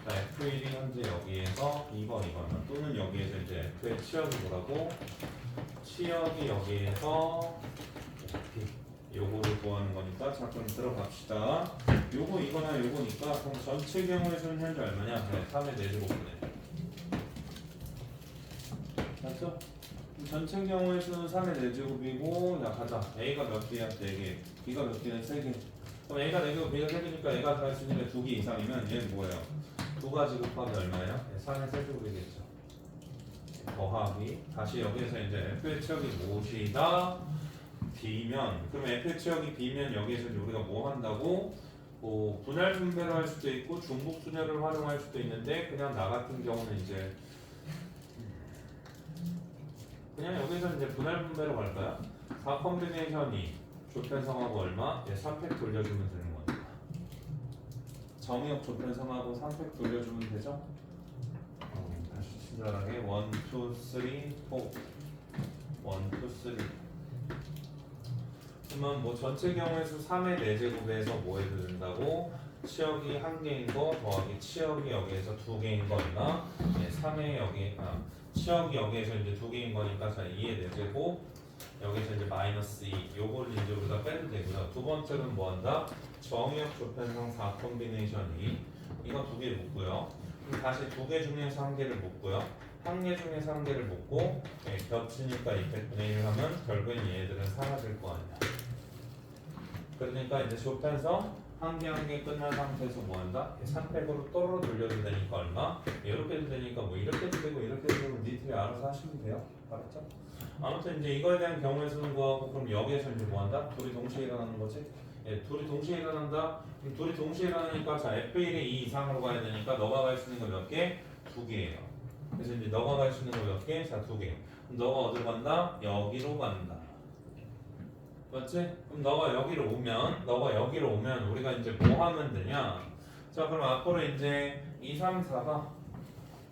자, F1이 현재 여기에서 이거이거나 또는 여기에서 이제 F의 치역이 뭐라고? 치역이 여기에서 B 요거를 구하는 거니까 자, 그럼 들어갑시다. 요거 이거나 요거니까 그럼 전체 경우의 수는 현재 얼마냐? 네, 3의 4제곱분의 맞죠? 전체 경우의 수는 3의 4제곱이고 야 가자 A가 몇 개야? 4개 B가 몇 개는 3개 그럼 A가 4개고 B가 3개니까 A가 다 있으니까 2개 이상이면 얘는 뭐예요? 2가지 곱하기 얼마예요? 3의 3제곱이겠죠 더하기 다시 여기에서 이제 F의 치역이 무엇이다? B면 그럼 F의 치역이 B면 여기에서 이제 우리가 뭐 한다고? 뭐 분할 분배를 할 수도 있고 중복 순열을 활용할 수도 있는데 그냥 나 같은 경우는 이제 그냥 여기서 이제 분할 분배로 갈까요? 4 컴비네이션이 조편성하고 얼마? 3팩 돌려주면 되는 거니까 정의역 조편성하고 3팩 돌려주면 되죠? 다시 친절하게 1, 2, 3, 4 1, 2, 3 그러면 뭐 전체 경우의 수 3의 4제곱에서 뭐 해도 된다고? 치역이 1개인 거 더하기 치역이 여기에서 2개인 거니까 3의 여기 치역이 여기에서 이제 2개인 거니까 자 2의 4제곱 여기서 이제 마이너스 2 요걸 이제 우리가 빼도 되고요. 두 번째는 뭐 한다? 정의역 조편성 4 콤비네이션이 이거 2개 묶고요. 그럼 다시 2개 중에서 1개를 묶고요. 1개 중에서 1개를 묶고 겹치니까 200분의 1 하면 결국엔 얘들은 사라질 거 아니야. 그러니까 이제 조편성 한 개 끝난 상태에서 뭐 한다? 3팩으로 또로 돌려도 되니까 얼마? 이렇게 해도 되니까 뭐 이렇게 해도 되고 이렇게 해도 되고 니들이 알아서 하시면 돼요. 알았죠? 아무튼 이제 이거에 대한 경우의 수는 구하고 그럼 여기에서 이제 뭐 한다? 둘이 동시에 일어나는 거지? 둘이 동시에 일어난다? 그럼 둘이 동시에 일어나니까 자 F1이 2 이상으로 가야 되니까 너가 갈 수 있는 거 몇 개? 2개예요. 그래서 이제 너가 갈 수 있는 거 몇 개? 자 2개. 그럼 너가 어디로 간다? 여기로 간다. 맞지? 그럼 너가 여기로 오면 우리가 이제 뭐 하면 되냐? 자 그럼 앞으로 이제 2, 3, 4가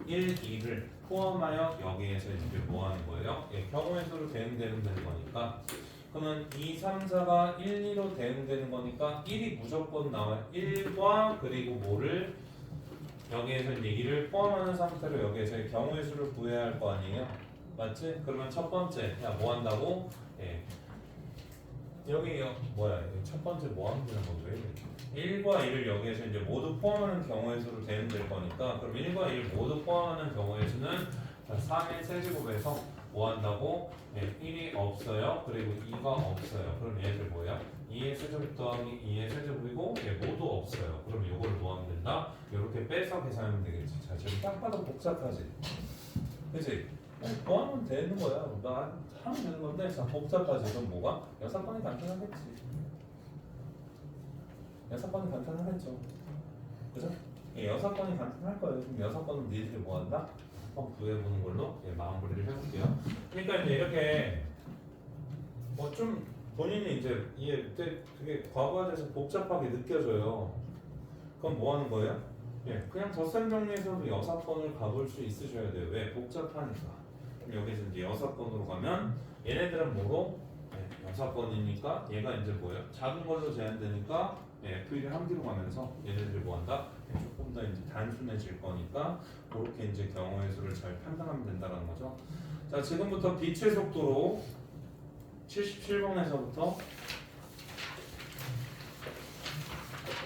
1, 2를 포함하여 여기에서 이제 뭐 하는 거예요? 경우의 수로 대응되는 거니까 그러면 2, 3, 4가 1, 2로 대응되는 거니까 1이 무조건 나와요. 1과 그리고 뭐를 여기에서 이제 2를 포함하는 상태로 여기에서 경우의 수를 구해야 할 거 아니에요? 맞지? 그러면 첫 번째 야 뭐 한다고? 여기 뭐야 첫 번째 뭐 하면 되는 건데 1과 2를 여기에서 이제 모두 포함하는 경우의 수로 대응될 거니까 그럼 1과 2를 모두 포함하는 경우의 수는 3의 세제곱에서 뭐 한다고? 1이 없어요. 그리고 2가 없어요. 그럼 얘들 뭐야? 2의 세제곱 더하기 2의 세제곱이고 얘 모두 없어요. 그럼 이걸 뭐 하면 된다? 이렇게 빼서 계산하면 되겠지. 자 지금 딱 봐도 복잡하지? 그치? 뭐 하면 되는 거야. 나 하면 되는 건데 자 복잡하지. 그럼 뭐가? 6번이 간단하겠지. 6번이 간단하겠죠. 그죠? 6번이 간단할 거예요. 그럼 6번은 니들이 뭐 한다? 한번 구해보는 걸로 마무리를 해볼게요. 그러니까 이제 이렇게 뭐 좀 본인이 이제 이게 되게 과거에 대해서 복잡하게 느껴져요. 그럼 뭐 하는 거예요? 그냥 덧셈 정리에서도 6번을 가볼 수 있으셔야 돼요. 왜? 복잡하니까. 그럼 여기서 이제 6번으로 가면 얘네들은 뭐로? 6번이니까 얘가 이제 뭐예요? 작은 걸로 제한되니까 F1이 한 뒤로 가면서 얘네들이 뭐 한다? 조금 더 이제 단순해질 거니까 그렇게 이제 경우의 수를 잘 판단하면 된다는 거죠. 자, 지금부터 빛의 속도로 77번에서부터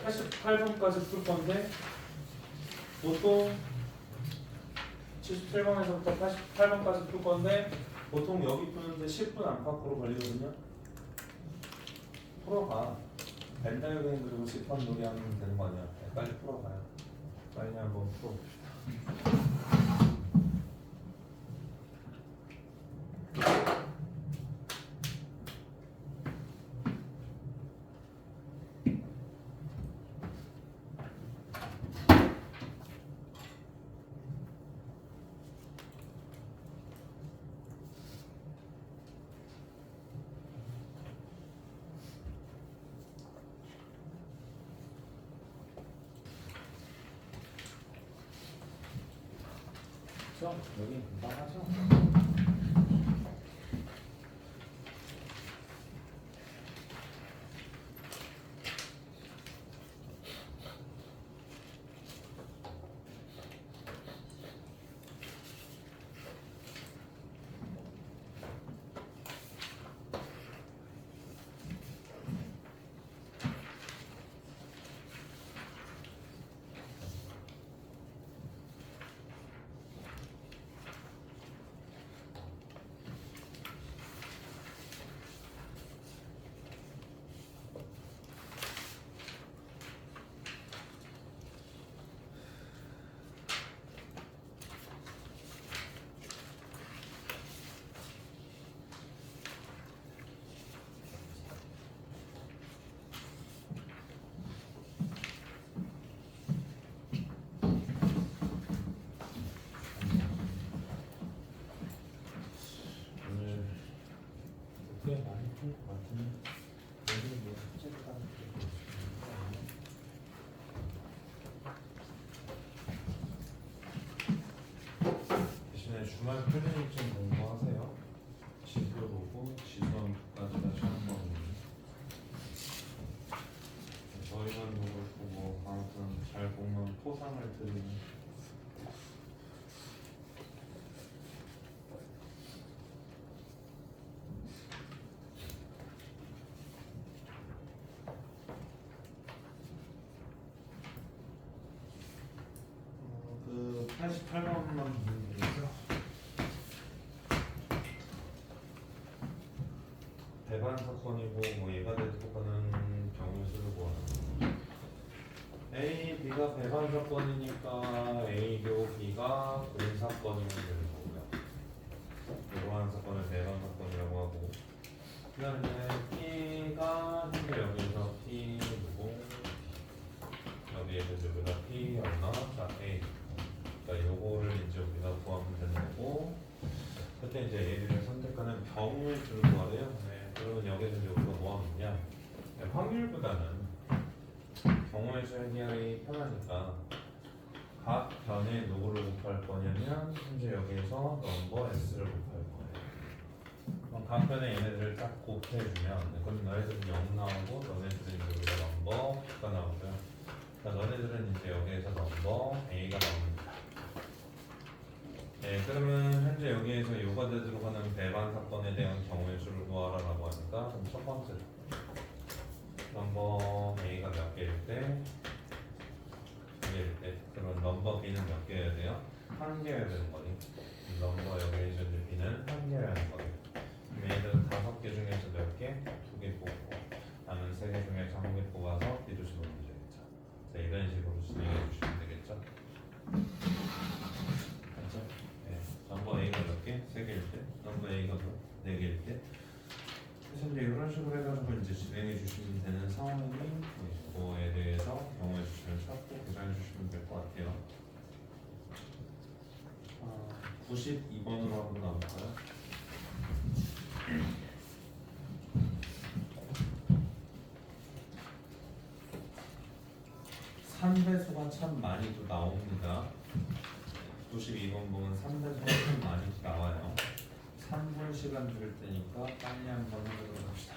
88번까지 풀 건데 보통 77번에서부터 88번까지 풀 건데 보통 여기 푸는데 10분 안팎으로 걸리거든요. 풀어봐. 벤다이어그램 그리고 식판 놀이 하면 되는 거 아니야. 빨리 풀어봐요. 빨리 한번 풀어봅시다. 여기 금방 하죠. 꽤 많이 풀 것 같은데 오늘 뭐 숙제가 주말 표준일 좀 공부하세요. 지표 보고 지수함까지 다시 한번 저희 반복을 보고 아무튼 잘 보면 포상을 드리는 그 88번만 보면 되겠죠? 배반 사건이고 뭐 얘가 대토하는 경우를 쓰고 A, B가 배반 사건이니까 A 교 B가 은 사건이면 되는 거고요. 이러한 사건을 배반 사건이라고 하고 그다음에 P가 현재 여기서 P 누구 여기에서 이제 우리가 P 얼마 자 A 그러니까 요거를 이제 우리가 구하면 되는 거고 그때 이제 얘를 선택하는 경우를 주는 거래요. 네. 그러면 여기서 이제 우리가 뭐 하겠냐 네, 확률보다는 경우의 수 해결이 편하니까 각 변에 누구를 곱할 거냐면 현재 여기에서 넘버 S를 곱할 거예요. 그럼 각 변에 얘네들을 딱 곱해주면 그럼 너희들은 0 나오고 너네들은 이제 우리가 넘버 B가 나오고요. 그러니까 너네들은 이제 여기에서 넘버 A가 나옵니다. 네, 그러면 현재 여기에서 요가대 들어가는 배반 사건에 대한 경우의 수를 구하라라고 하니까 그럼 첫 번째 넘버 A가 몇 개일 때, 두 개일 때, 그러면 넘버 B는 몇 개여야 돼요? 한 개여야 되는 거니. 넘버 여기에서 이제 B는 한 개여야 하는 거니. 그럼 얘들은 5개 중에서 몇 개? 2개 뽑고, 남은 3개 중에서 1개 뽑아서 B도 집어넣으면 되겠죠. 자, 이런 식으로 진행해 주시면 되겠죠. 맞죠? 네. 넘버 A가 몇 개? 3개일 때, 넘버 A가 4개일 때. 그래서 이제 이런 식으로 해가지고 이제 진행해 주시면 되는 상황이 그거에 대해서 경우의 수를 찾고 계산해 주시면 될 것 같아요. 92번으로 한번 나올까요? 3배수가 참 많이 또 나옵니다. 92번 보면 3배수가 참 많이 나와요. 3분 시간 드릴 테니까 빨리 한번 해보도록 합시다.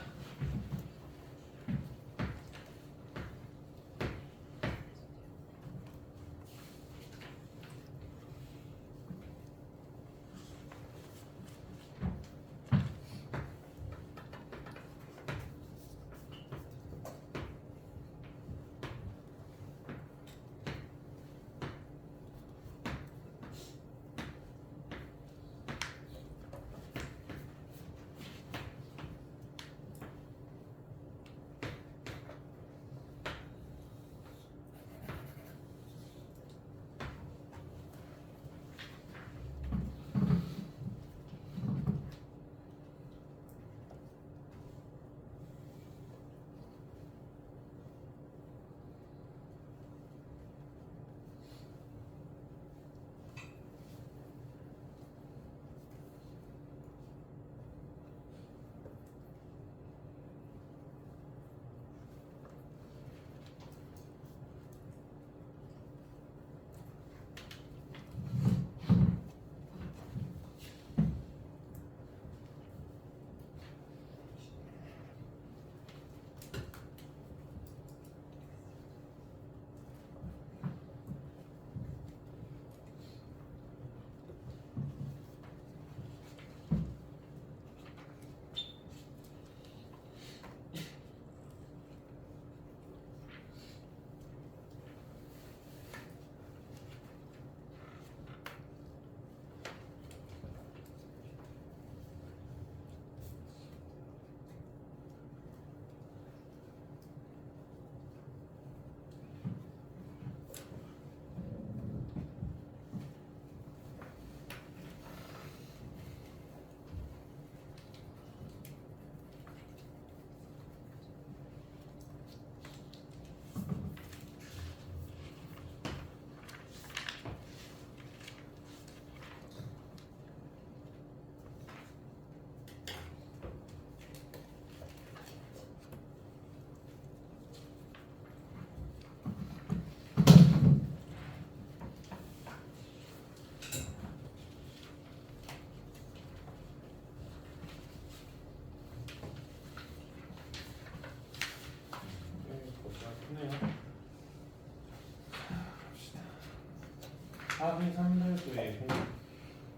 합이 3배수이고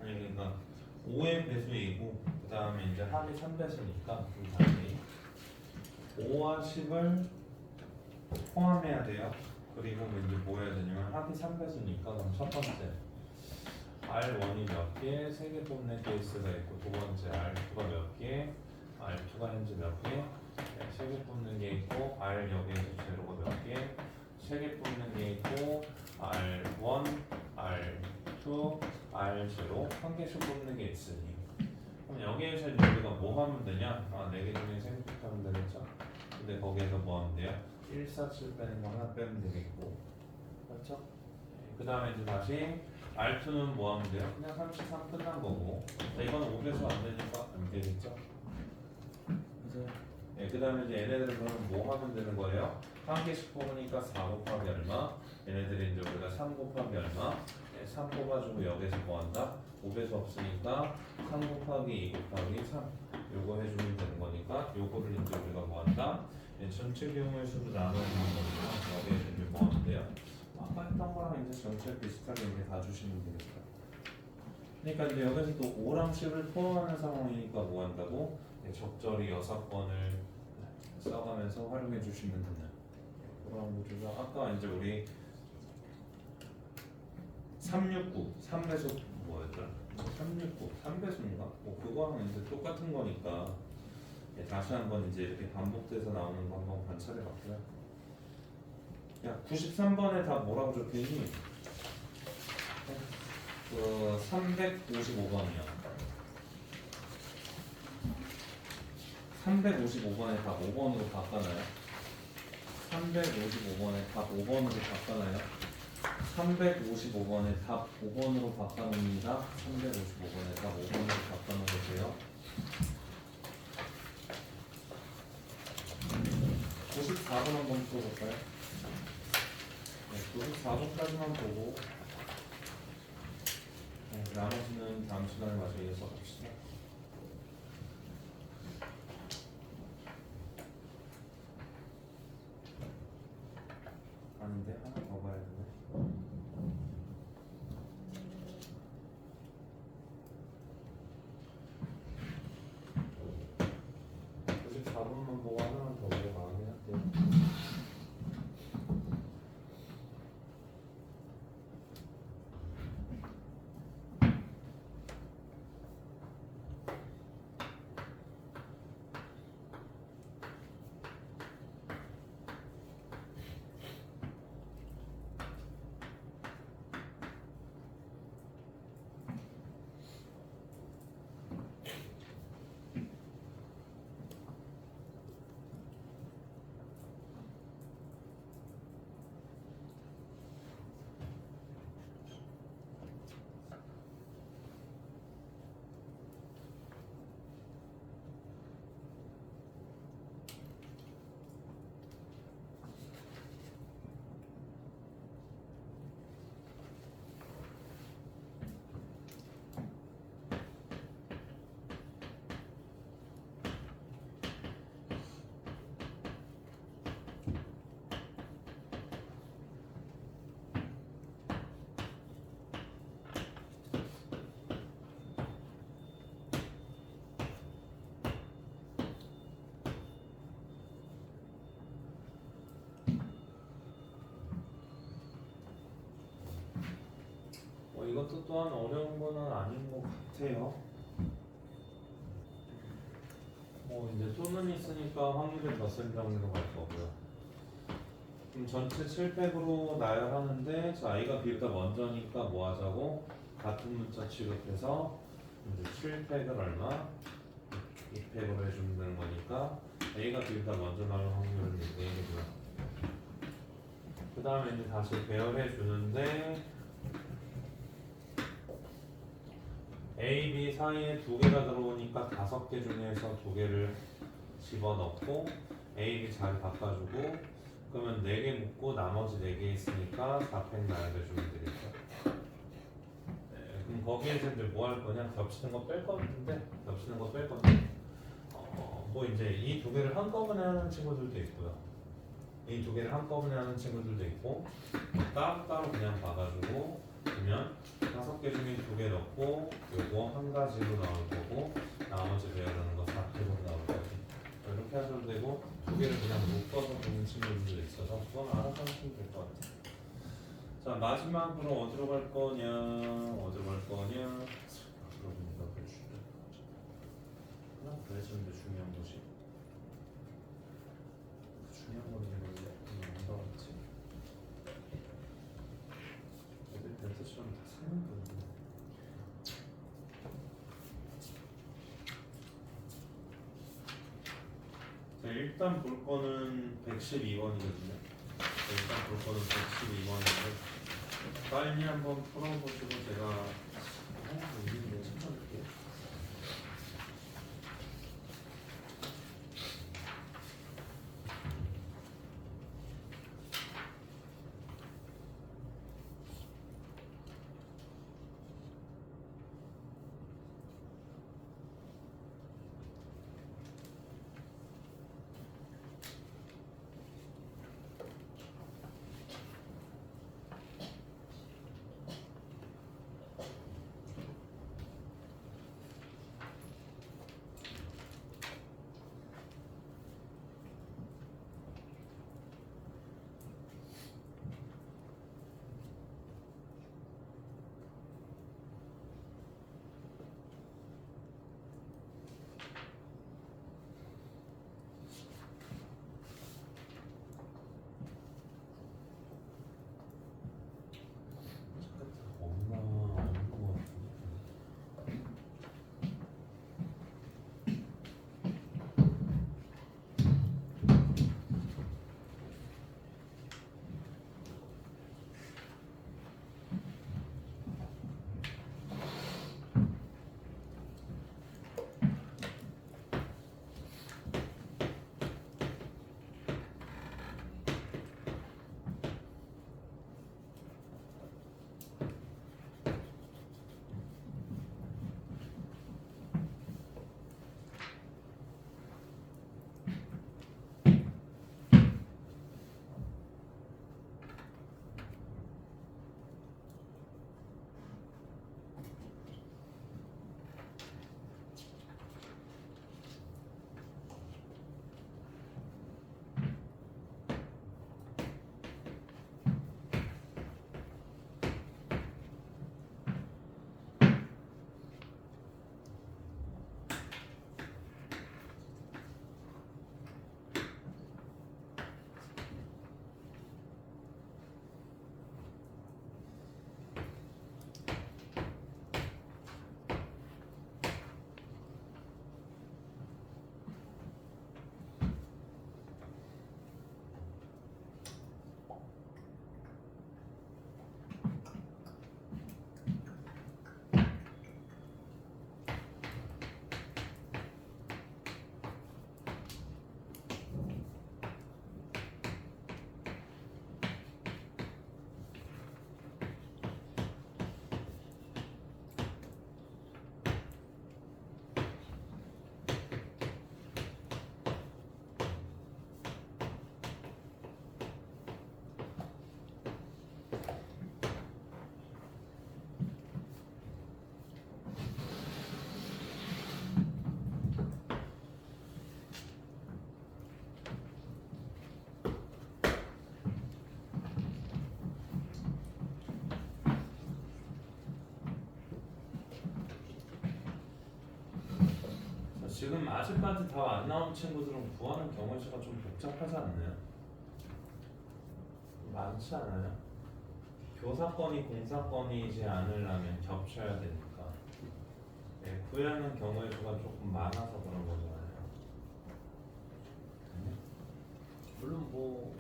아니 그러니까 5의 배수이고 그 다음에 이제 합이 3배수니까 다시 5와 10을 포함해야 돼요. 그리고 이제 뭐 해야 되냐면 합이 3배수니까 그럼 첫 번째 R1이 몇 개, 3개 뽑는 케이스가 있고 두 번째 R2가 몇 개, R2가 현재 몇 개, 3개 뽑는 게 있고 R 여기에서 제로가 몇 개, 3개 뽑는 게 있고 R1, R2, R0 한 개씩 뽑는 게 있으니 그럼 여기에서 이제 우리가 뭐 하면 되냐? 4개 중에 3개 하면 되겠죠? 근데 거기에서 뭐 하면 돼요? 1, 4, 7 빼는 거 하나 빼면 되겠고 그렇죠? 그 다음에 이제 다시 R2는 뭐 하면 돼요? 그냥 33 끝난 거고 자, 이건 5배수 안 되니까 안 되겠죠? 네, 그 다음에 이제 얘네들은 그러면 뭐 하면 되는 거예요? 한 개씩 뽑으니까 4 곱하기 얼마? 얘네들이 이제 우리가 3 곱하기 얼마? 3 뽑아주고 여기서 뭐 한다? 5배수 없으니까 3 곱하기 2 곱하기 3 요거 해주면 되는 거니까 요거를 이제 우리가 뭐 한다? 전체 비용의 수로 나눠주는 거니까 여기에서 이제 뭐 하면 돼요? 아까 했던 거랑 이제 전체 비슷하게 이제 다 주시면 되겠다. 그러니까 이제 여기서 또 5랑 10을 포함하는 상황이니까 뭐 한다고? 적절히 6번을 써가면서 활용해 주시면 되는 그런 거죠. 아까 이제 우리 369, 3배수 뭐였더라? 369, 3배수인가? 뭐 그거랑 이제 똑같은 거니까 다시 한번 이제 이렇게 반복돼서 나오는 거 한번 관찰해 봤고요. 야, 93번에 다 뭐라고 적혀있니? 355번이요. 355번에 답 5번으로 바꿔놔요. 355번에 답 5번으로 바꿔놔요. 355번에 답 5번으로 바꿔놓습니다. 355번에 답 5번으로 바꿔놓으세요. 94번 한번 풀어볼까요? 네, 94번까지만 보고 나머지는 다음 시간에 마저 이어서 봅시다. 아닌데 하나 더 봐야 되네. 굳이 4번만 보고 하나만 더 보고 가긴 할게요. 이것도 또한 어려운 거는 아닌 것 같아요. 뭐 이제 또는 있으니까 확률을 더 쓸 정도로 갈 거고요. 그럼 전체 7팩으로 나열하는데 자 A가 B보다 먼저니까 뭐 하자고? 같은 문자 취급해서 이제 7팩을 얼마? 2팩으로 해주면 되는 거니까 A가 B보다 먼저 나올 확률은 4개고요. 그 다음에 이제 다시 배열해 주는데 A, B 사이에 2개가 들어오니까 5개 중에서 2개를 집어넣고 A, B 자리 바꿔주고 그러면 4개 묶고 나머지 4개 있으니까 4팩 나열해주면 되겠죠. 네, 그럼 거기에서 이제 뭐 할 거냐? 겹치는 거 뺄 건데 뭐 이제 이 2개를 한꺼번에 하는 친구들도 있고요. 이 2개를 한꺼번에 하는 친구들도 있고 따로따로 그냥 봐가지고 그러면 5개 중에 2개 넣고 요거 한 가지로 나올 거고 나머지 배열하는 거 4개로 나올 거고 이렇게 하셔도 되고 2개를 그냥 묶어서 보는 친구들도 있어서 그건 알아서 하시면 될 것 같아요. 자 마지막으로 어디로 갈 거냐 어디로 갈 거냐 그러니까 하나 더 해주는데 중요한 것이 중요한 건 이걸 안 나왔지 애들 벤트처럼 다 사는 거거든요. 자 일단 볼 거는 112번이거든요. 일단 볼 거는 112번인데 빨리 한번 풀어보시고 제가 있는데 찾아볼게요. 지금 아직까지 다 안 나온 친구들은 구하는 경우의 수가 좀 복잡하지 않나요? 많지 않아요? 교사권이 공사권이지 않으려면 겹쳐야 되니까 네, 구하는 경우의 수가 조금 많아서 그런 거잖아요. 물론 뭐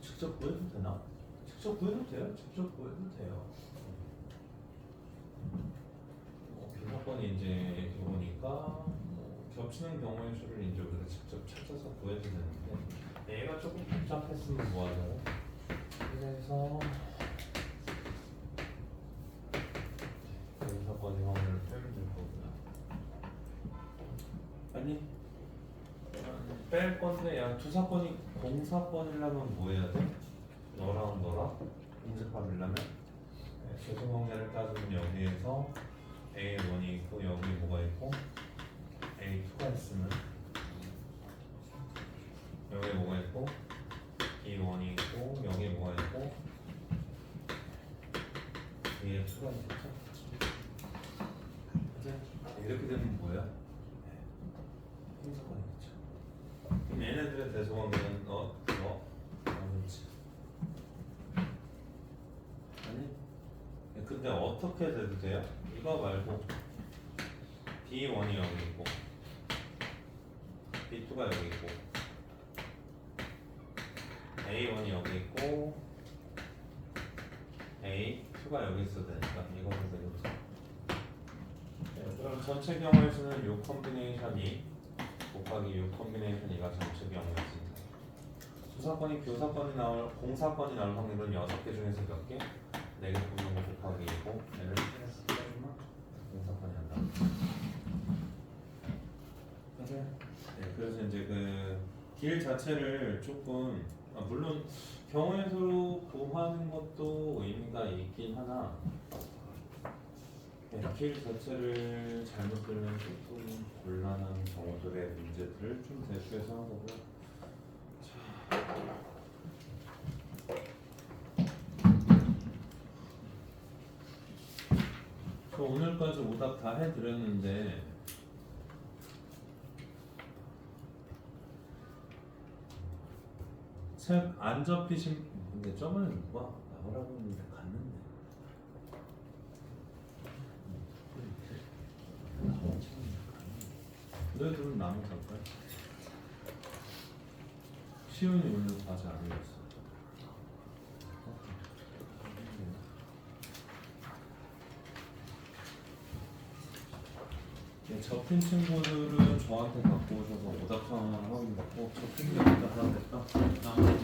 직접 구해도 되나? 직접 구해도 돼요? 직접 구해도 돼요. 교사권이 이제 보니까 겹치는 경우의 수를 이제 우리가 직접 찾아서 구해도 되는데 얘가 조금 복잡했으면 뭐하죠? 그래서 교사권이 확률을 빼면 될 거구나. 아니 뺄 건데 야 두 사건이 공사번이려면 뭐 해야 돼? 너랑 너랑 공집합이려면 계수관계를 따지면 여기에서 A1이 있고 여기 뭐가 있고 A2가 있으면 여기 뭐가 있고 B1이 있고 여기 뭐가 있고 위에 2가 있겠죠? 그치? 이렇게 되면 뭐야? 공사번이겠죠. 그럼 얘네들의 대소관계는 그렇지. 아니 근데 어떻게 돼도 돼요? 이거 말고 B1이 여기 있고 B2가 여기 있고 A1이 여기 있고 A2가 여기 있어야 되니까 이거 보세요. 그럼 전체 경우의 수는 요 컨비네이션이 곱하기 요 컨비네이션이가 전체 경우의 수입니다. 수사건이 교사건이 공사건이 나올 확률은 6개 중에서 몇 개? 4개 뽑는 거 곱하기 2고 얘를 빼주면 공사건이 안 나옵니다. 네, 그래서 이제 그 길 자체를 조금 물론 경우의 수로 구하는 것도 의미가 있긴 하나 네, 길 자체를 잘못 들면 조금 곤란한 경우들의 문제들을 좀 대수해서 하는 거고요. 저 오늘까지 오답 다 해드렸는데 책 안 접히신 근데 저번에 누가 나오라고 했는데 갔는데 너희들은 나무 갈까요? 시온이 오늘 과제 안 읽었어. 네, 접힌 친구들은 저한테 갖고 오셔서 오답 상황을 확인받고 접힌 게 없다 하나 됐다.